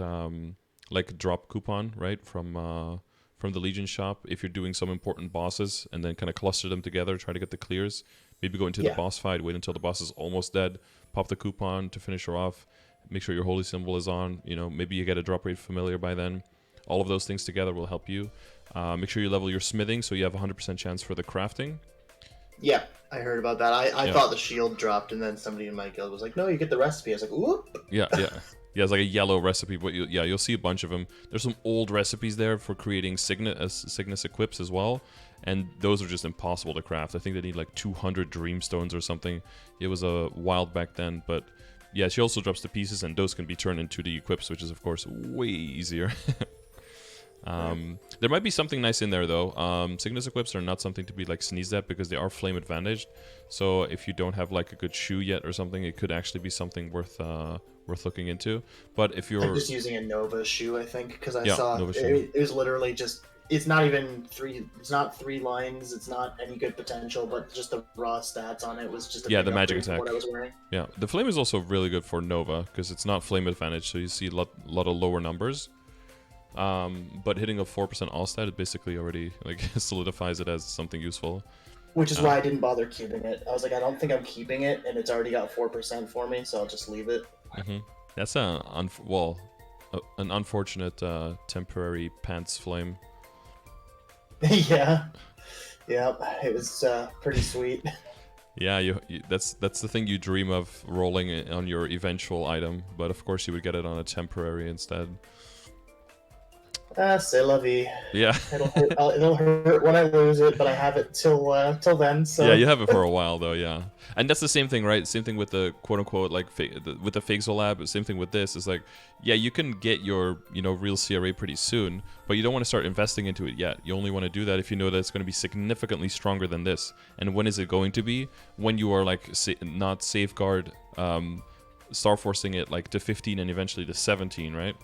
like drop coupon, right, from the Legion shop, if you're doing some important bosses, and then kind of cluster them together, try to get the clears. Maybe go into the boss fight, wait until the boss is almost dead, pop the coupon to finish her off, make sure your holy symbol is on, maybe you get a drop rate familiar by then. All of those things together will help you. Make sure you level your smithing so you have 100% chance for the crafting. Yeah, I heard about that. I thought the shield dropped, and then somebody in my guild was like, no, you get the recipe. I was like, whoop. Yeah. Yeah, it's like a yellow recipe, but you'll see a bunch of them. There's some old recipes there for creating Cygnus equips as well, and those are just impossible to craft. I think they need like 200 dreamstones or something. It was a wild back then, but yeah, she also drops the pieces, and those can be turned into the equips, which is of course way easier. There might be something nice in there though. Cygnus equips are not something to be like sneezed at, because they are flame advantaged. So if you don't have like a good shoe yet or something, it could actually be something worth looking into. But if you're just using a Nova shoe, I think, because I saw it was literally just, it's not even 3 lines, it's not any good potential, but just the raw stats on it was just the magic attack. What I was wearing. Yeah, the flame is also really good for Nova, because it's not flame advantage, so you see a lot of lower numbers. But hitting a 4% all stat, it basically already like solidifies it as something useful. Which is why I didn't bother keeping it. I was like, I don't think I'm keeping it, and it's already got 4% for me, so I'll just leave it. That's an unfortunate temporary pants flame. Yeah, it was pretty sweet. Yeah, that's the thing you dream of rolling on your eventual item, but of course you would get it on a temporary instead. C'est la vie. Yeah. It'll hurt when I lose it, but I have it till then. So. Yeah, you have it for a while though. Yeah, and that's the same thing, right? Same thing with the quote unquote like with the Fixal Lab. Same thing with this. It's like, yeah, you can get your real CRA pretty soon, but you don't want to start investing into it yet. You only want to do that if you know that it's going to be significantly stronger than this. And when is it going to be? When you are like not safeguard, star forcing it like to 15 and eventually to 17, right?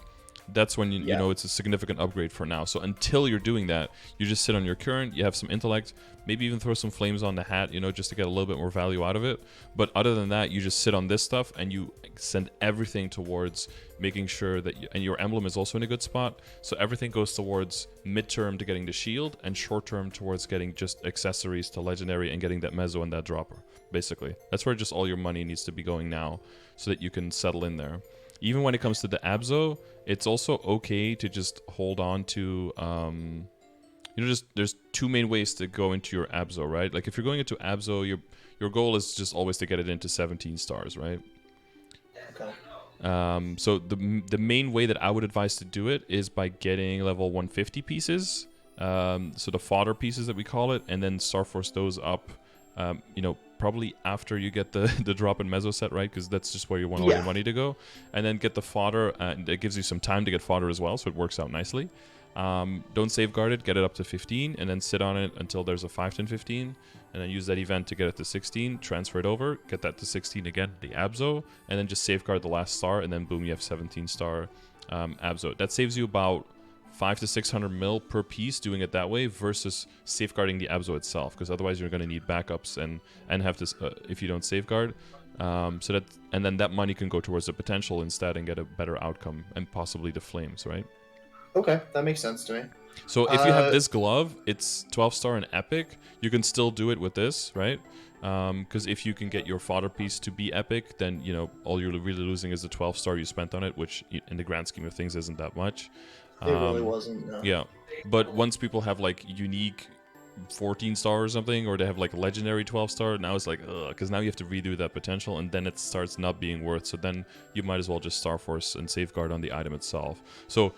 That's when you know it's a significant upgrade for now. So until you're doing that, you just sit on your current, you have some intellect, maybe even throw some flames on the hat, just to get a little bit more value out of it. But other than that, you just sit on this stuff and you send everything towards making sure that and your emblem is also in a good spot. So everything goes towards midterm to getting the shield, and short term towards getting just accessories to legendary and getting that mezzo and that dropper. Basically, that's where just all your money needs to be going now, so that you can settle in there. Even when it comes to the Abzo, it's also okay to just hold on to, there's 2 main ways to go into your Abzo, right? Like if you're going into Abzo, your goal is just always to get it into 17 stars, right? Okay. So the main way that I would advise to do it is by getting level 150 pieces, so the fodder pieces that we call it, and then Star Force those up, probably after you get the drop and mezzo set, right? Because that's just where you want all your money to go. And then get the fodder, and it gives you some time to get fodder as well, so it works out nicely. Don't safeguard it, get it up to 15, and then sit on it until there's a 5, 10, 15, and then use that event to get it to 16, transfer it over, get that to 16 again, the Abzo, and then just safeguard the last star, and then boom, you have 17 star Abzo. That saves you about 500 to 600 mil per piece doing it that way versus safeguarding the Abzo itself, because otherwise you're going to need backups and have this if you don't safeguard. So that, and then that money can go towards the potential instead and get a better outcome and possibly the flames, right? Okay, that makes sense to me. So if you have this glove, it's 12 star and epic. You can still do it with this, right? Because if you can get your fodder piece to be epic, then you know all you're really losing is the 12 star you spent on it, which in the grand scheme of things isn't that much. It really wasn't. No. Yeah, but once people have like unique 14 star or something, or they have like legendary 12 star, now it's like ugh, because now you have to redo that potential, and then it starts not being worth. So then you might as well just Star Force and safeguard on the item itself. So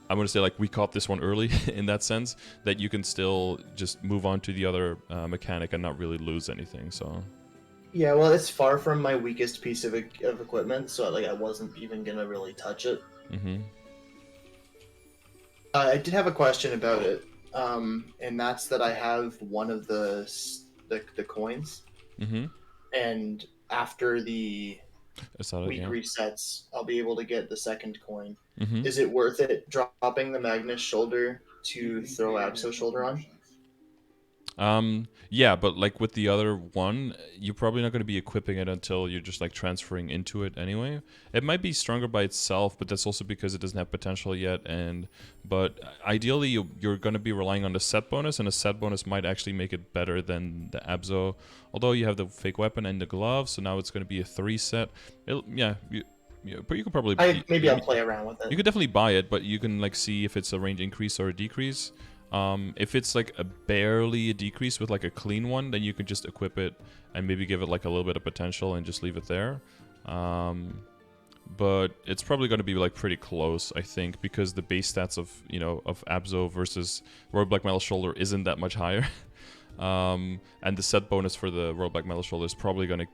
I'm going to say like we caught this one early in that sense that you can still just move on to the other mechanic and not really lose anything. So yeah, well, it's far from my weakest piece of equipment, so like I wasn't even gonna really touch it. I did have a question about it, and that's that I have one of the coins, and after the week resets, I'll be able to get the second coin. Is it worth it dropping the Magnus shoulder to throw Abso shoulder on? Yeah, but like with the other one, you're probably not going to be equipping it until you're just like transferring into it anyway. It might be stronger by itself, but that's also because it doesn't have potential yet. But ideally, you're going to be relying on the set bonus, and a set bonus might actually make it better than the Abzo. Although you have the fake weapon and the glove, so now it's going to be a 3 set. Yeah, but you could probably maybe I'll play around with it. You could definitely buy it, but you can like see if it's a range increase or a decrease. If it's like barely a decrease with like a clean one, then you can just equip it and maybe give it like a little bit of potential and just leave it there. But it's probably going to be like pretty close, I think, because the base stats of of Abzo versus Royal Black Metal Shoulder isn't that much higher. And the set bonus for the Royal Black Metal Shoulder is probably gonna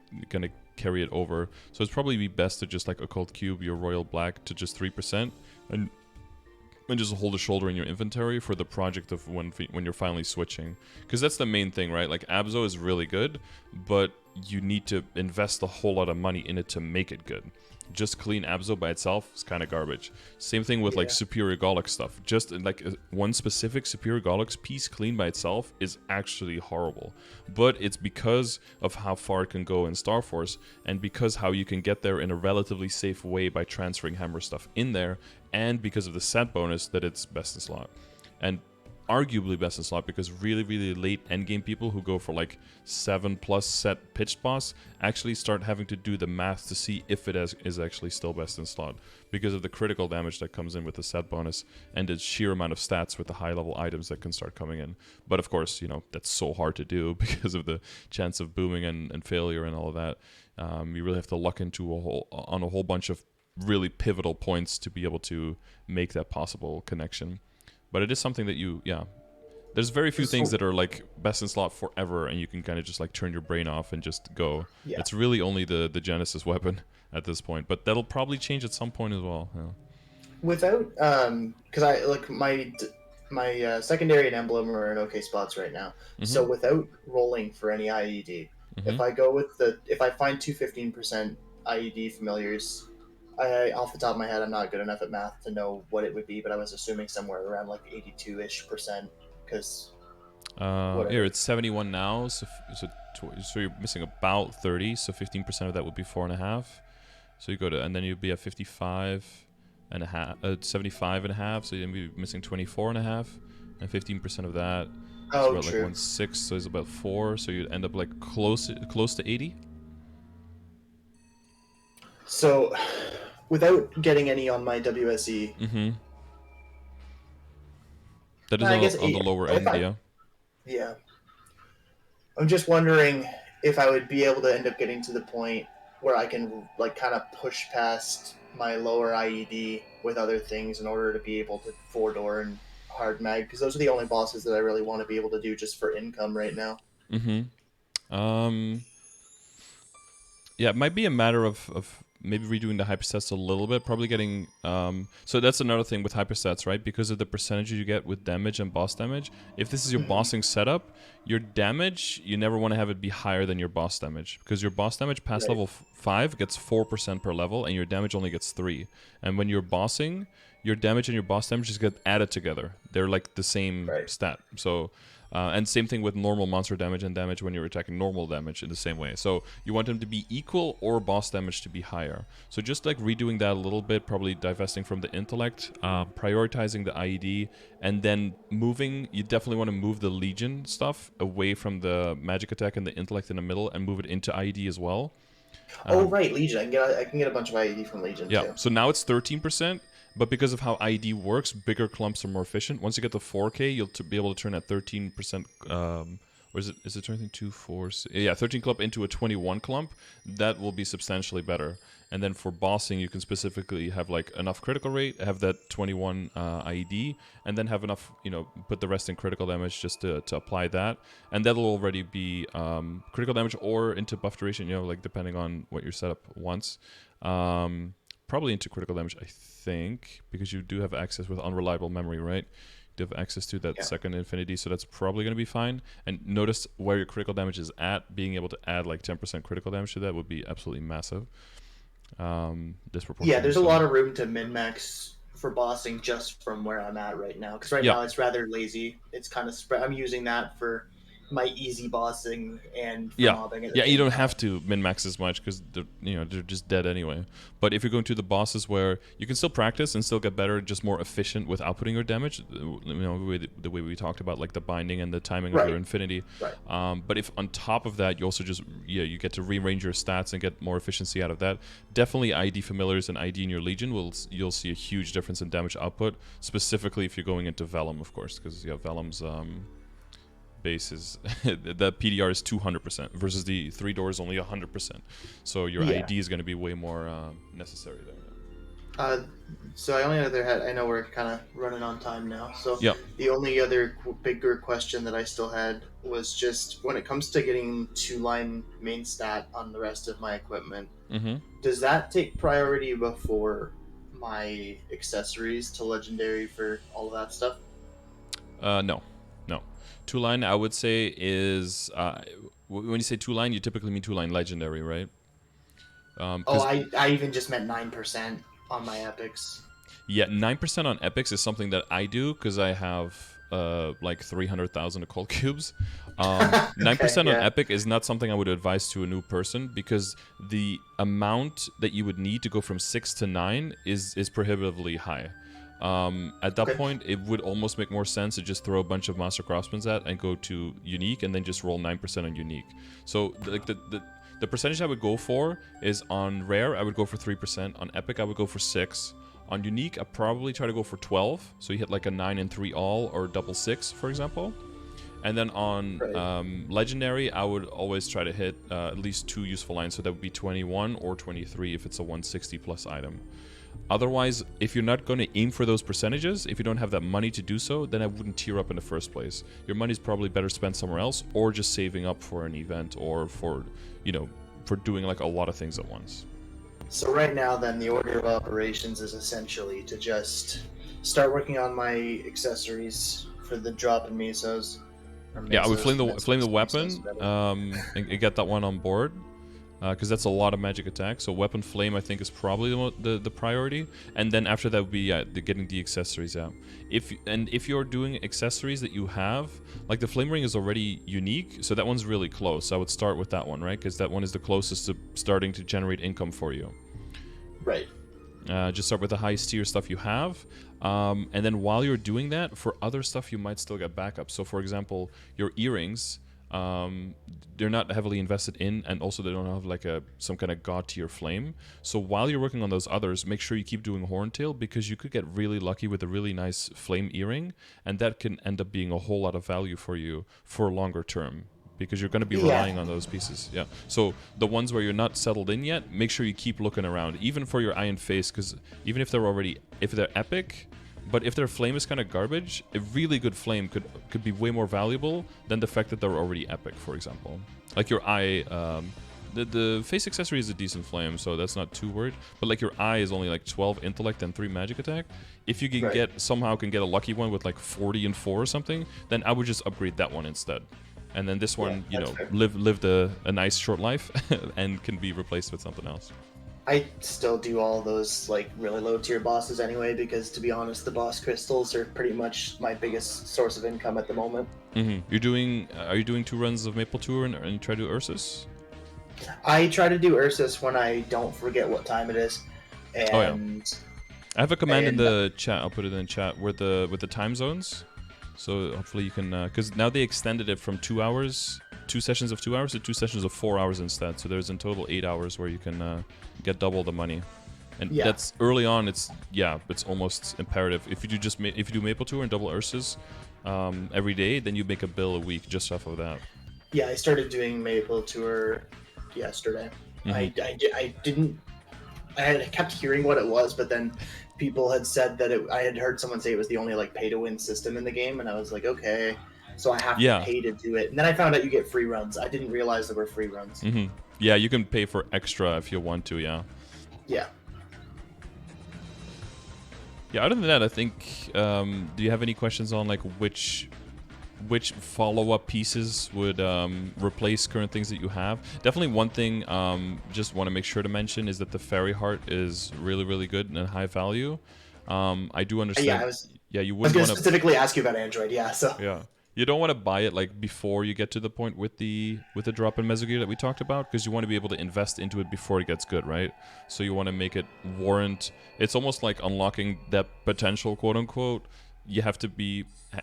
carry it over. So it's probably be best to just like occult cube your Royal Black to just 3% and just hold a shoulder in your inventory for the project of when you're finally switching. Because that's the main thing, right? Like, Abzo is really good, but you need to invest a whole lot of money in it to make it good. Just clean Abzo by itself is kind of garbage. Same thing with, like, Superior Golux stuff. Just, like, one specific Superior Golux piece clean by itself is actually horrible. But it's because of how far it can go in Star Force, and because how you can get there in a relatively safe way by transferring hammer stuff in there, and because of the set bonus that it's best in slot. And arguably best in slot because really, really late endgame people who go for like 7+ set pitched boss actually start having to do the math to see if it is actually still best in slot because of the critical damage that comes in with the set bonus and the sheer amount of stats with the high level items that can start coming in. But of course, that's so hard to do because of the chance of booming and failure and all of that. You really have to luck into a whole bunch of really pivotal points to be able to make that possible connection. But it is something that there's very few things that are like best in slot forever and you can kind of just like turn your brain off and just go. Yeah. It's really only the Genesis weapon at this point, but that'll probably change at some point as well. Yeah. Without because I like my secondary and emblem are in okay spots right now. So without rolling for any IED, if I go with if I find 215% IED familiars, off the top of my head, I'm not good enough at math to know what it would be, but I was assuming somewhere around like 82-ish%, because here it's 71 now, so you're missing about 30, so 15% of that would be 4.5. So you go to, and then you'd be at 55.5, 75.5, so you'd be missing 24.5, and 15% of that is about like 1.6, so it's about 4, so you'd end up like close to 80. So, without getting any on my WSE, that is on the lower end, yeah. Yeah. I'm just wondering if I would be able to end up getting to the point where I can like kind of push past my lower IED with other things in order to be able to 4-door and hard mag, because those are the only bosses that I really want to be able to do just for income right now. Yeah, it might be a matter of maybe redoing the hyperstats a little bit, probably getting so that's another thing with hyperstats, right? Because of the percentages you get with damage and boss damage, if this is your bossing setup, your damage, you never want to have it be higher than your boss damage, because your boss damage past level 5 gets 4% per level and your damage only gets 3. And when you're bossing, your damage and your boss damage just get added together. They're like the same stat. So and same thing with normal monster damage and damage when you're attacking normal damage in the same way. So you want them to be equal or boss damage to be higher. So just like redoing that a little bit, probably divesting from the intellect, prioritizing the IED, and then moving, you definitely want to move the Legion stuff away from the magic attack and the intellect in the middle and move it into IED as well. Oh, right, Legion. I can get a bunch of IED from Legion, too. So now it's 13%. But because of how IED works, bigger clumps are more efficient. Once you get to 4K, you'll be able to turn that 13%, or is it turning 2, 4, 6? Yeah, 13 clump into a 21 clump. That will be substantially better. And then for bossing, you can specifically have like enough critical rate, have that 21 IED, and then have enough, put the rest in critical damage just to apply that. And that'll already be critical damage or into buff duration, like depending on what your setup wants. Probably into critical damage, I think, because you do have access with unreliable memory, right? You have access to that second infinity, so that's probably going to be fine. And notice where your critical damage is at. Being able to add like 10% critical damage to that would be absolutely massive. Yeah, there's a lot of room to min-max for bossing just from where I'm at right now. Because now it's rather lazy. It's kind of spread. I'm using that for my easy bossing and for mobbing. You don't have to min-max as much because they're just dead anyway. But if you're going to the bosses where you can still practice and still get better, just more efficient with outputting your damage, the way we talked about like the binding and the timing of your infinity. But if on top of that you also just you get to rearrange your stats and get more efficiency out of that, definitely ID familiars and ID in your Legion you'll see a huge difference in damage output, specifically if you're going into Vellum, of course, because Vellum's base is the PDR is 200% versus the 3 doors only 100%. So your ID is going to be way more necessary there. So I only I know we're kind of running on time now. So the only other bigger question that I still had was just when it comes to getting 2-line main stat on the rest of my equipment, does that take priority before my accessories to legendary for all of that stuff? No. 2-line, I would say, is when you say 2-line, you typically mean 2-line legendary, right? I even just meant 9% on my epics. Yeah, 9% on epics is something that I do because I have like 300,000 occult cubes. 9% on epic is not something I would advise to a new person because the amount that you would need to go from 6 to 9 is prohibitively high. At that point, it would almost make more sense to just throw a bunch of Master Craftsman's at and go to Unique and then just roll 9% on Unique. So like the percentage I would go for is on Rare, I would go for 3%. On Epic, I would go for 6. On Unique, I'd probably try to go for 12. So you hit like a 9 and 3 all or double 6, for example. And then on Legendary, I would always try to hit at least 2 useful lines. So that would be 21 or 23 if it's a 160 plus item. Otherwise, if you're not going to aim for those percentages, if you don't have that money to do so, then I wouldn't tier up in the first place. Your money's probably better spent somewhere else, or just saving up for an event, or for doing like a lot of things at once. So right now, then, the order of operations is essentially to just start working on my accessories for the drop in mesos. I would flame the weapon and get that one on board. Because that's a lot of magic attack. So weapon flame, I think, is probably the priority. And then after that would be getting the accessories out. If you're doing accessories that you have, like the flame ring is already unique, so that one's really close. I would start with that one, right? Because that one is the closest to starting to generate income for you. Right. Just start with the highest tier stuff you have. And then while you're doing that, for other stuff you might still get backup. So for example, your earrings, they're not heavily invested in, and also they don't have like some kind of god tier flame. So while you're working on those others, make sure you keep doing horntail, because you could get really lucky with a really nice flame earring, and that can end up being a whole lot of value for you for longer term, because you're going to be relying on those pieces. So the ones where you're not settled in yet, make sure you keep looking around, even for your Iron Face, because even if they're epic, but if their flame is kind of garbage, a really good flame could be way more valuable than the fact that they're already epic, for example. Like your eye the face accessory is a decent flame, so that's not too worried. But like your eye is only like 12 intellect and 3 magic attack. If you can somehow can get a lucky one with like 40 and 4 or something, then I would just upgrade that one instead. And then this one, lived a nice short life and can be replaced with something else. I still do all those like really low tier bosses anyway, because to be honest, the boss crystals are pretty much my biggest source of income at the moment. Are you doing 2 runs of Maple Tour and try to do Ursus? I try to do Ursus when I don't forget what time it is. And I have a command in the chat. I'll put it in the chat with the time zones. So hopefully you can, because now they extended it from 2 hours, 2 sessions of 2 hours to 2 sessions of 4 hours instead. So there's in total 8 hours where you can get double the money. And that's early on. It's almost imperative. If you do Maple Tour and double Ursus every day, then you make a bill a week just off of that. Yeah, I started doing Maple Tour yesterday. I kept hearing what it was, but then people had said that I had heard someone say it was the only like pay to win system in the game, and I was like, okay, so I have to pay to do it. And then I found out you get free runs. I didn't realize there were free runs. Yeah, you can pay for extra if you want to. Yeah. Other than that, I think. Do you have any questions on like which follow-up pieces would replace current things that you have? Definitely one thing just want to make sure to mention is that the Fairy Heart is really, really good and high value. I do understand. You wouldn't want to specifically ask you about Android. You don't want to buy it like before you get to the point with the drop-in Mesogear that we talked about, because you want to be able to invest into it before it gets good, right? So you want to make it warrant. It's almost like unlocking that potential, quote unquote. You have to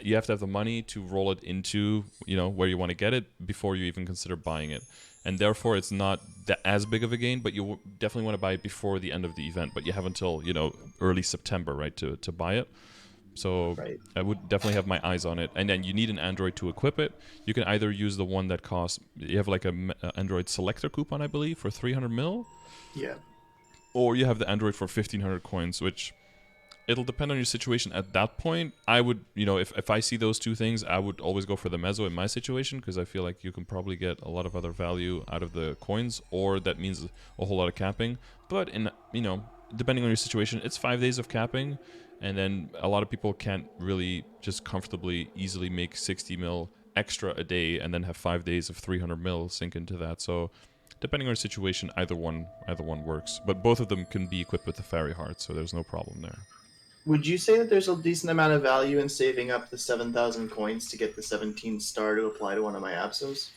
have the money to roll it into, where you want to get it before you even consider buying it. And therefore, it's not as big of a gain, but you definitely want to buy it before the end of the event. But you have until, early September, right, to buy it. So I would definitely have my eyes on it. And then you need an Android to equip it. You can either use the one that costs, you have like a Android selector coupon, I believe, for 300 mil. Yeah. Or you have the Android for 1,500 coins, which... It'll depend on your situation at that point. I would, if I see those two things, I would always go for the Meso in my situation, because I feel like you can probably get a lot of other value out of the coins, or that means a whole lot of capping. But depending on your situation, it's 5 days of capping, and then a lot of people can't really just comfortably, easily make 60 mil extra a day, and then have 5 days of 300 mil sink into that. So depending on your situation, either one works. But both of them can be equipped with the Fairy Heart, so there's no problem there. Would you say that there's a decent amount of value in saving up the 7,000 coins to get the 17 star to apply to one of my Absos?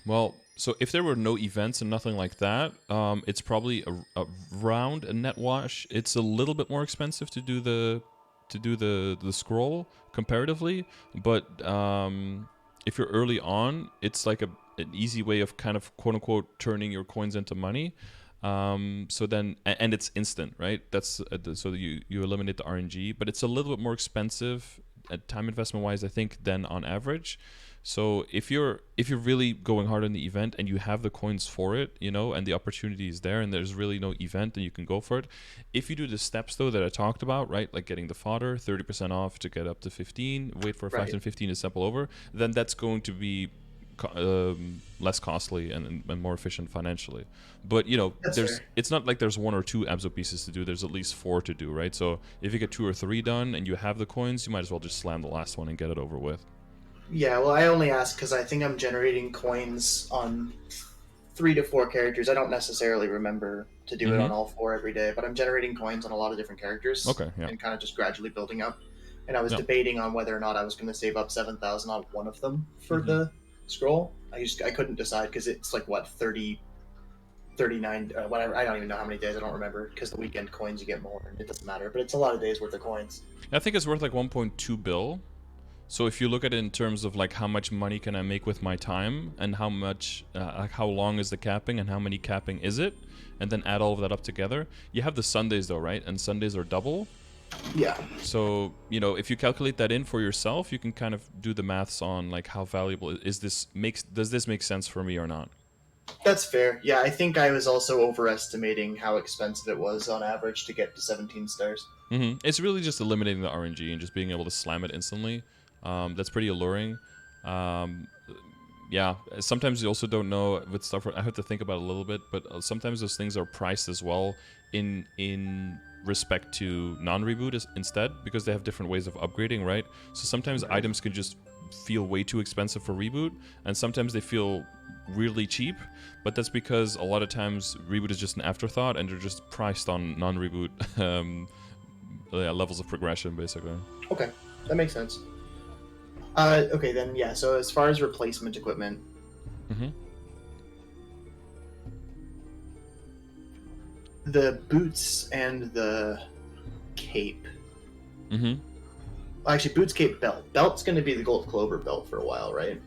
Well, so if there were no events and nothing like that, it's probably around a net wash. It's a little bit more expensive to do the scroll comparatively, but if you're early on, it's like an easy way of kind of quote unquote turning your coins into money. So then, and it's instant, right? That's so you eliminate the RNG, but it's a little bit more expensive time investment wise, I think, than on average. So if you're really going hard on the event and you have the coins for it, and the opportunity is there, and there's really no event, and you can go for it. If you do the steps though that I talked about, right, like getting the fodder 30% off to get up to 15, wait for 5 and 15 to sample over, then that's going to be less costly and more efficient financially. But it's not like there's 1 or 2 Abso pieces to do. There's at least 4 to do, right? So if you get 2 or 3 done and you have the coins, you might as well just slam the last one and get it over with. Yeah, well, I only ask because I think I'm generating coins on 3 to 4 characters. I don't necessarily remember to do it on all 4 every day, but I'm generating coins on a lot of different characters. Okay, yeah. And kind of just gradually building up. And I was debating on whether or not I was going to save up 7,000 on one of them for the scroll. I couldn't decide because it's like 30, 39, whatever. I don't even know how many days. I don't remember because the weekend coins you get more. And it doesn't matter, but it's a lot of days worth of coins. I think it's worth like 1.2 bill. So if you look at it in terms of like how much money can I make with my time, and how much, like how long is the capping, and how many capping is it, and then add all of that up together. You have the Sundays though, right? And Sundays are double. Yeah. So, if you calculate that in for yourself, you can kind of do the maths on like how valuable does this make sense for me or not? That's fair. Yeah, I think I was also overestimating how expensive it was on average to get to 17 stars. It's really just eliminating the RNG and just being able to slam it instantly. That's pretty alluring. yeah, sometimes you also don't know with stuff. I have to think about it a little bit, but sometimes those things are priced as well in respect to non-reboot instead, because they have different ways of upgrading, right? So sometimes items can just feel way too expensive for reboot, and sometimes they feel really cheap, but that's because a lot of times reboot is just an afterthought, and they're just priced on non-reboot levels of progression, basically. Okay, that makes sense. Okay, then, yeah, so as far as replacement equipment, the boots and the cape. Actually, boots, cape, belt. Belt's going to be the gold clover belt for a while, right?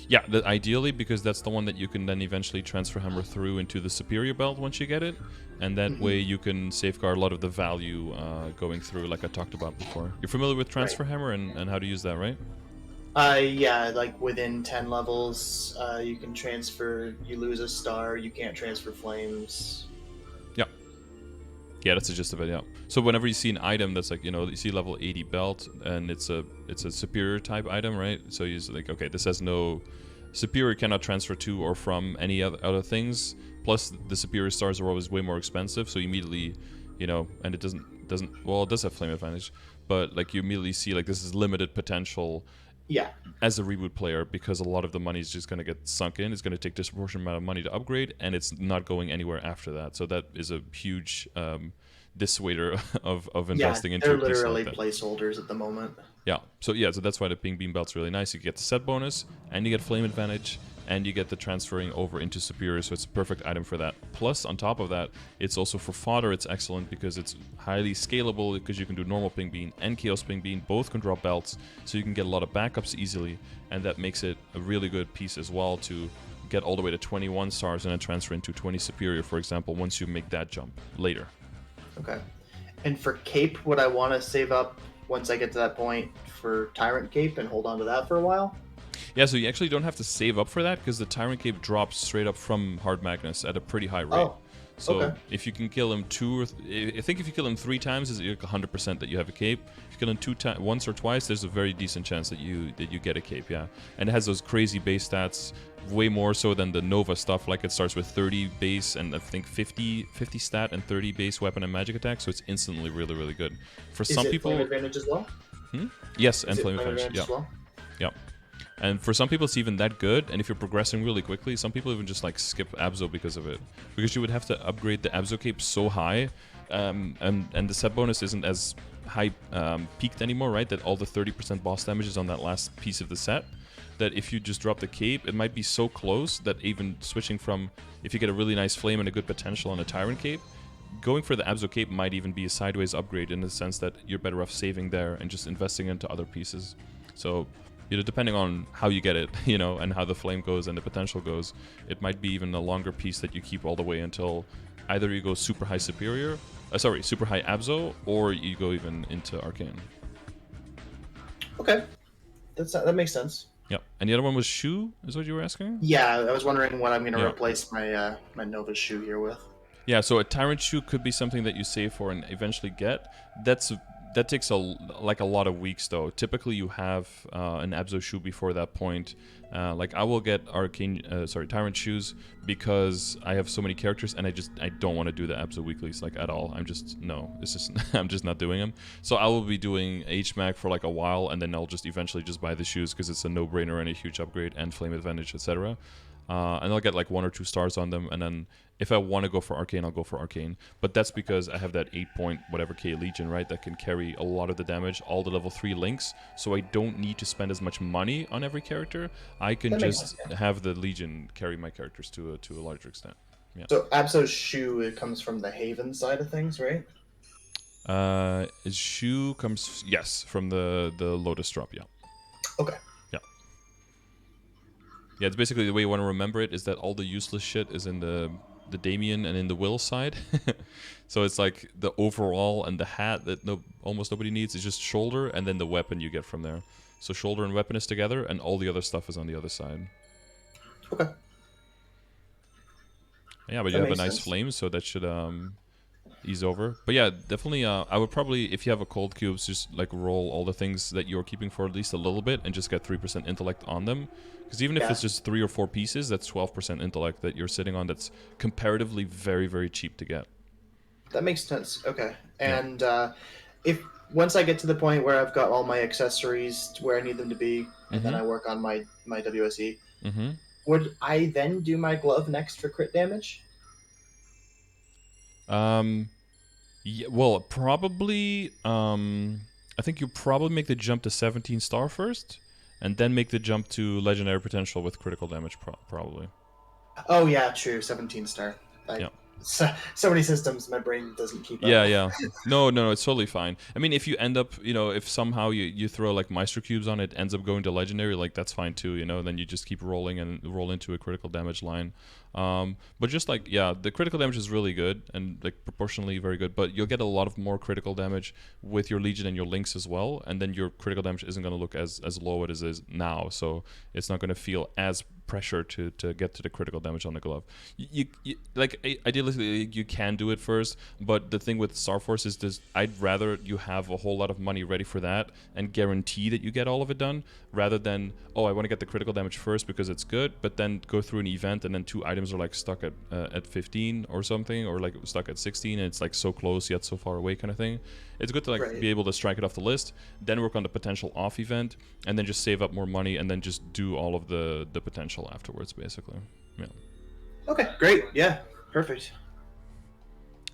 Yeah, ideally, because that's the one that you can then eventually transfer hammer through into the superior belt once you get it, and that way you can safeguard a lot of the value going through, like I talked about before. You're familiar with transfer hammer and how to use that, right? Yeah, like within 10 levels, you can transfer, you lose a star, you can't transfer flames. Yeah, that's the gist of it, yeah. So whenever you see an item that's like, you see level 80 belt, and it's a superior type item, right? So you're like, okay, this has no... Superior cannot transfer to or from any other things. Plus, the superior stars are always way more expensive, so you immediately, and it doesn't... Well, it does have flame advantage, but like you immediately see like this is limited potential. Yeah. As a reboot player, because a lot of the money is just going to get sunk in. It's going to take disproportionate amount of money to upgrade, and it's not going anywhere after that. So that is a huge dissuader of investing into a piece like that. They're literally placeholders at the moment. Yeah. So that's why the ping beam belt's really nice. You get the set bonus, and you get flame advantage, and you get the transferring over into superior, so it's a perfect item for that. Plus, on top of that, it's also for fodder, it's excellent because it's highly scalable, because you can do normal ping beam and chaos ping beam, both can drop belts, so you can get a lot of backups easily, and that makes it a really good piece as well to get all the way to 21 stars and then transfer into 20 superior, for example, once you make that jump later. Okay. And for cape, would I want to save up once I get to that point for Tyrant Cape and hold on to that for a while? Yeah, so you actually don't have to save up for that, because the Tyrant Cape drops straight up from Hard Magnus at a pretty high rate. Oh, so okay. If you can kill him I think if you kill him 3 times, it's 100% that you have a cape. If you kill him once or twice, there's a very decent chance that you get a cape, yeah. And it has those crazy base stats, way more so than the Nova stuff. Like it starts with 30 base and I think 50 stat and 30 base weapon and magic attack, so it's instantly really, really good. For some people, flame advantage as well? Yes, and flame advantage, yeah. Well? Yeah. And for some people, it's even that good. And if you're progressing really quickly, some people even just like skip Abzo because of it. Because you would have to upgrade the Abzo cape so high, and the set bonus isn't as high peaked anymore, right? That all the 30% boss damage is on that last piece of the set. That if you just drop the cape, it might be so close that even switching from, if you get a really nice flame and a good potential on a Tyrant cape, going for the Abzo cape might even be a sideways upgrade, in the sense that you're better off saving there and just investing into other pieces. So, depending on how you get it, and how the flame goes and the potential goes, it might be even a longer piece that you keep all the way until either you go super high superior, super high Abzo, or you go even into Arcane. Okay, that makes sense. Yeah, and the other one was Shoe, is what you were asking? Yeah, I was wondering what I'm going to replace my my Nova Shoe here with. Yeah, so a Tyrant Shoe could be something that you save for and eventually get. That takes a lot of weeks though. Typically, you have an Abzo shoe before that point. Like I will get Tyrant shoes because I have so many characters, and I don't want to do the Abzo weeklies like at all. I'm just I'm just not doing them. So I will be doing HMAC for like a while, and then I'll just eventually just buy the shoes because it's a no-brainer and a huge upgrade and flame advantage, etc. And I'll get like 1 or 2 stars on them, and then if I want to go for Arcane, I'll go for Arcane. But that's because I have that 8-point-whatever-K Legion, right, that can carry a lot of the damage, all the level 3 links, so I don't need to spend as much money on every character. I can just have the Legion carry my characters to a larger extent. Yeah. So Abzo's shoe, it comes from the Haven side of things, right? His shoe comes, yes, from the Lotus drop, yeah. Okay. Yeah, it's basically the way you want to remember it is that all the useless shit is in the Damien and in the Will side. So it's like the overall and the hat that almost nobody needs is just shoulder, and then the weapon you get from there. So shoulder and weapon is together, and all the other stuff is on the other side. Okay. Yeah, but you have a nice flame, so that should ease over. But yeah, definitely. I would probably, if you have a cold cubes, just like roll all the things that you're keeping for at least a little bit, and just get 3% intellect on them. Because even if it's just 3 or 4 pieces, that's 12% intellect that you're sitting on. That's comparatively very, very cheap to get. That makes sense. Okay, and if once I get to the point where I've got all my accessories to where I need them to be, and then I work on my WSE, would I then do my glove next for crit damage? Yeah, well, probably. I think you probably make the jump to 17 star first, and then make the jump to legendary potential with critical damage. Probably. Oh yeah, true. 17 star. Yeah. So many systems, my brain doesn't keep Yeah, up. yeah. No, it's totally fine. I mean, if you end up, if somehow you throw like Meister cubes on it, ends up going to legendary, like that's fine too, then you just keep rolling and roll into a critical damage line. But just like, yeah, the critical damage is really good and like proportionally very good, but you'll get a lot of more critical damage with your Legion and your Lynx as well, and then your critical damage isn't going to look as low as it is now, so it's not going to feel as pressure to get to the critical damage on the glove. You like ideally you can do it first, but the thing with Star Force is this: I'd rather you have a whole lot of money ready for that and guarantee that you get all of it done, rather than I want to get the critical damage first because it's good, but then go through an event and then 2 items are like stuck at 15 or something, or like stuck at 16 and it's like so close yet so far away kind of thing. It's good to like be able to strike it off the list, then work on the potential off event, and then just save up more money and then just do all of the potential afterwards, basically. Yeah. Okay, great. Yeah, perfect.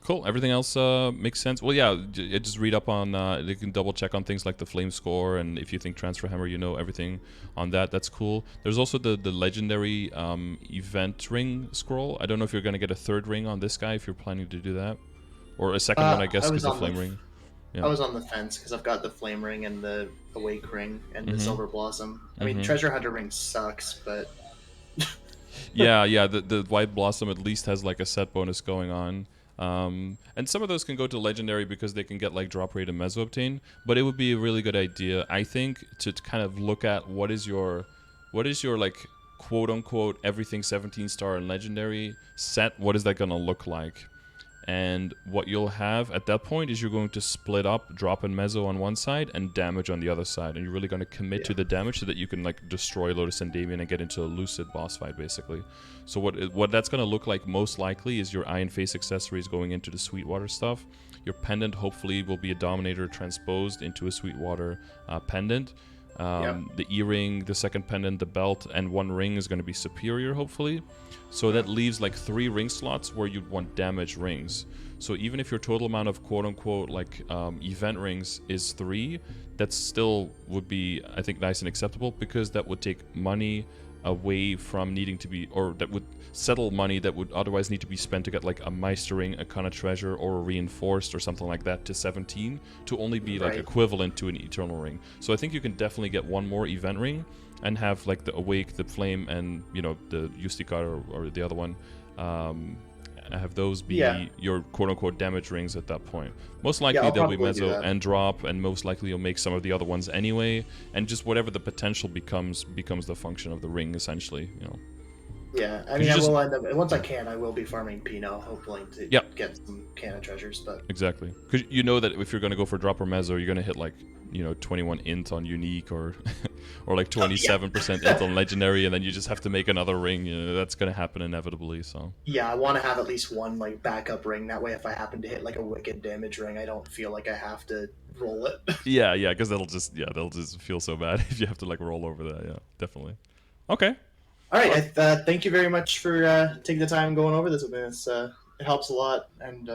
Cool. Everything else makes sense. Well, yeah, just read up on. You can double check on things like the flame score, and if you think transfer hammer, everything on that. That's cool. There's also the legendary event ring scroll. I don't know if you're gonna get a 3rd ring on this guy if you're planning to do that, or a 2nd one, I guess, because the flame ring. Yeah. I was on the fence because I've got the flame ring and the awake ring and the silver blossom. I mean, treasure hunter ring sucks, but yeah. The white blossom at least has like a set bonus going on. And some of those can go to legendary because they can get like drop rate and meso obtain, but it would be a really good idea, I think, to kind of look at what is your like quote unquote everything 17 star and legendary set. What is that gonna look like? And what you'll have at that point is you're going to split up drop and meso on one side and damage on the other side, and you're really going to commit to the damage so that you can like destroy Lotus and Damien and get into a lucid boss fight, basically. So what that's going to look like most likely is your Iron Face accessories going into the Sweetwater stuff. Your pendant hopefully will be a Dominator transposed into a Sweetwater pendant. The earring, the 2nd pendant, the belt, and 1 ring is going to be superior, hopefully. So that leaves like 3 ring slots where you'd want damage rings. So even if your total amount of quote-unquote like event rings is 3, that still would be, I think, nice and acceptable, because that would take money away from needing to be, or that would settle money that would otherwise need to be spent to get like a Meister ring, a Kana treasure, or a reinforced or something like that to 17 to only be like equivalent to an eternal ring. So I think you can definitely get 1 more event ring and have like the awake, the flame, and the Justikar or the other one. Have those be your quote-unquote damage rings at that point. Most likely they'll be meso and drop, and most likely you'll make some of the other ones anyway, and just whatever the potential becomes the function of the ring, essentially. Yeah, I mean, I will end up, once I will be farming Pinot, hopefully to get some Kana treasures. But exactly, because you know that if you're going to go for drop or meso, you're going to hit like 21 int on unique or like 27% int on legendary, and then you just have to make another ring. That's going to happen inevitably. So yeah, I want to have at least 1 like backup ring. That way, if I happen to hit like a wicked damage ring, I don't feel like I have to roll it. yeah, because they'll just feel so bad if you have to like roll over that. Yeah, definitely. Okay. All right, thank you very much for taking the time going over this with me. It helps a lot, and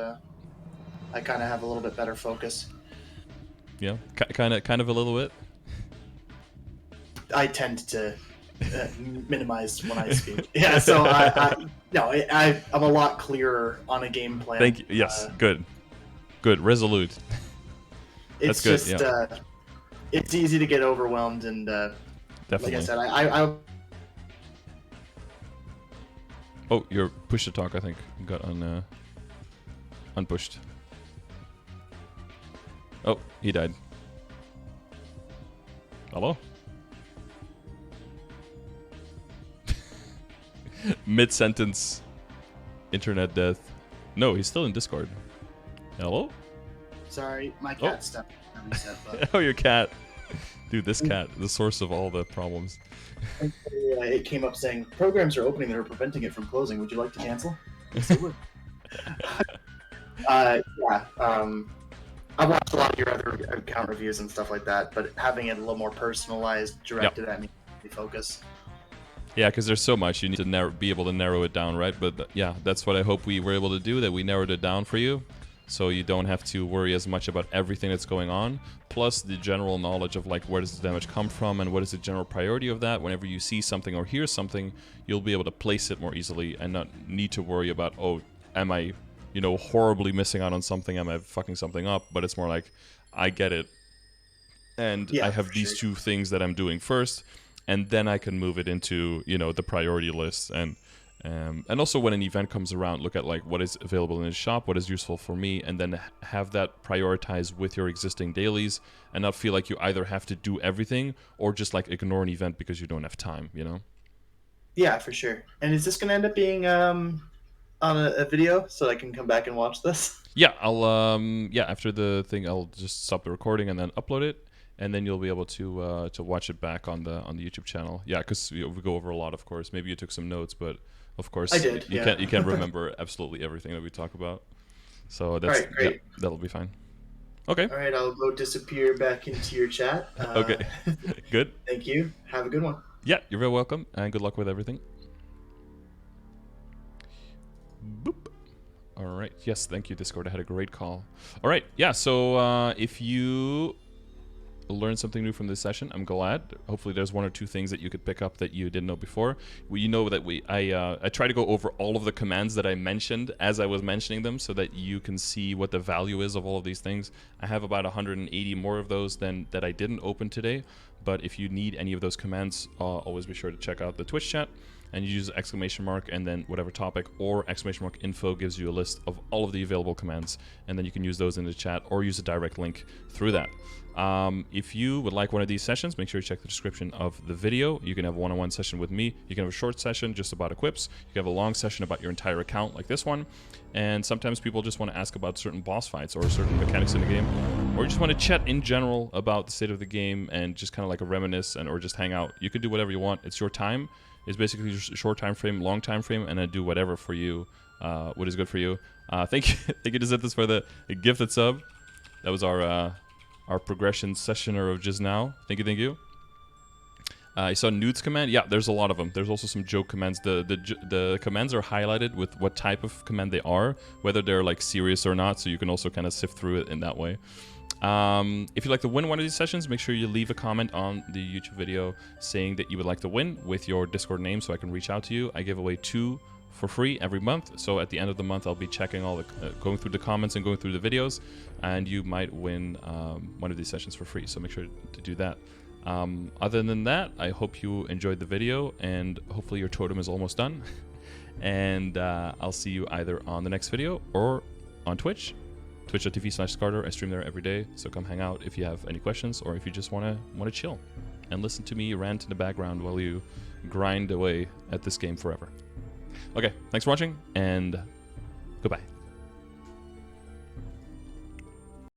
I kind of have a little bit better focus. Yeah, kind of a little bit. I tend to minimize when I speak. Yeah, so I'm a lot clearer on a game plan. Thank you. Yes, good, resolute. It's That's good. Just it's easy to get overwhelmed, and definitely. Like I said, I Oh, your push to talk, I think, got unpushed. Oh, he died. Hello? Mid-sentence internet death. No, he's still in Discord. Hello? Sorry, my cat stepped on the reset button. Oh, your cat. Dude, this cat, the source of all the problems. It came up saying, programs are opening that are preventing it from closing. Would you like to cancel? Yes, it would. I watched a lot of your other account reviews and stuff like that, but having it a little more personalized, directed at me, focus. Yeah, because there's so much. You need to be able to narrow it down, right? But yeah, that's what I hope we were able to do, that we narrowed it down for you. So you don't have to worry as much about everything that's going on. Plus the general knowledge of like where does the damage come from and what is the general priority of that. Whenever you see something or hear something, you'll be able to place it more easily and not need to worry about, oh, am I, you know, horribly missing out on something? Am I fucking something up? But it's more like, I get it. And I have these two things that I'm doing first. And then I can move it into, you know, the priority list. And also when an event comes around, look at like what is available in the shop, what is useful for me, and then have that prioritized with your existing dailies and not feel like you either have to do everything or just like ignore an event because you don't have time, you know? Yeah, for sure. And is this going to end up being on a video so I can come back and watch this? Yeah, I'll after the thing I'll just stop the recording and then upload it. And then you'll be able to watch it back on the YouTube channel. Yeah, because we go over a lot, of course. Maybe you took some notes, but of course I did. You can't remember absolutely everything that we talk about. So that's all right, great. Yeah, that'll be fine. Okay. All right, I'll go disappear back into your chat. Okay. Good. Thank you. Have a good one. Yeah, you're very welcome, and good luck with everything. Boop. All right. Yes, thank you, Discord. I had a great call. All right. Yeah. So if you learn something new from this session, I'm glad. Hopefully there's one or two things that you could pick up that you didn't know before. You know that I try to go over all of the commands that I mentioned as I was mentioning them so that you can see what the value is of all of these things. I have about 180 more of those than that I didn't open today, but if you need any of those commands, always be sure to check out the Twitch chat and you use exclamation mark and then whatever topic or exclamation mark info gives you a list of all of the available commands, and then you can use those in the chat or use a direct link through that. If you would like one of these sessions, make sure you check the description of the video. You can have a one-on-one session with me. You can have a short session just about equips. You can have a long session about your entire account like this one. And sometimes people just want to ask about certain boss fights or certain mechanics in the game, or you just want to chat in general about the state of the game and just kind of like a reminisce or just hang out. You can do whatever you want. It's your time. It's basically just a short time frame, long time frame, and then do whatever for you, what is good for you. Thank you to Zithis for the gifted sub. That was our progression sessioner of just now. Thank you. I saw Newt's command. Yeah, there's a lot of them. There's also some joke commands. The commands are highlighted with what type of command they are, whether they're like serious or not, so you can also kind of sift through it in that way. If you'd like to win one of these sessions, make sure you leave a comment on the YouTube video saying that you would like to win with your Discord name so I can reach out to you. I give away 2 for free every month, so at the end of the month I'll be checking all the going through the comments and going through the videos, and you might win one of these sessions for free, so make sure to do that. Other than that, I hope you enjoyed the video, and hopefully your totem is almost done. And I'll see you either on the next video or on Twitch, twitch.tv/Scardor. I stream there every day, so come hang out if you have any questions or if you just want to chill and listen to me rant in the background while you grind away at this game forever. Okay, thanks for watching, and goodbye.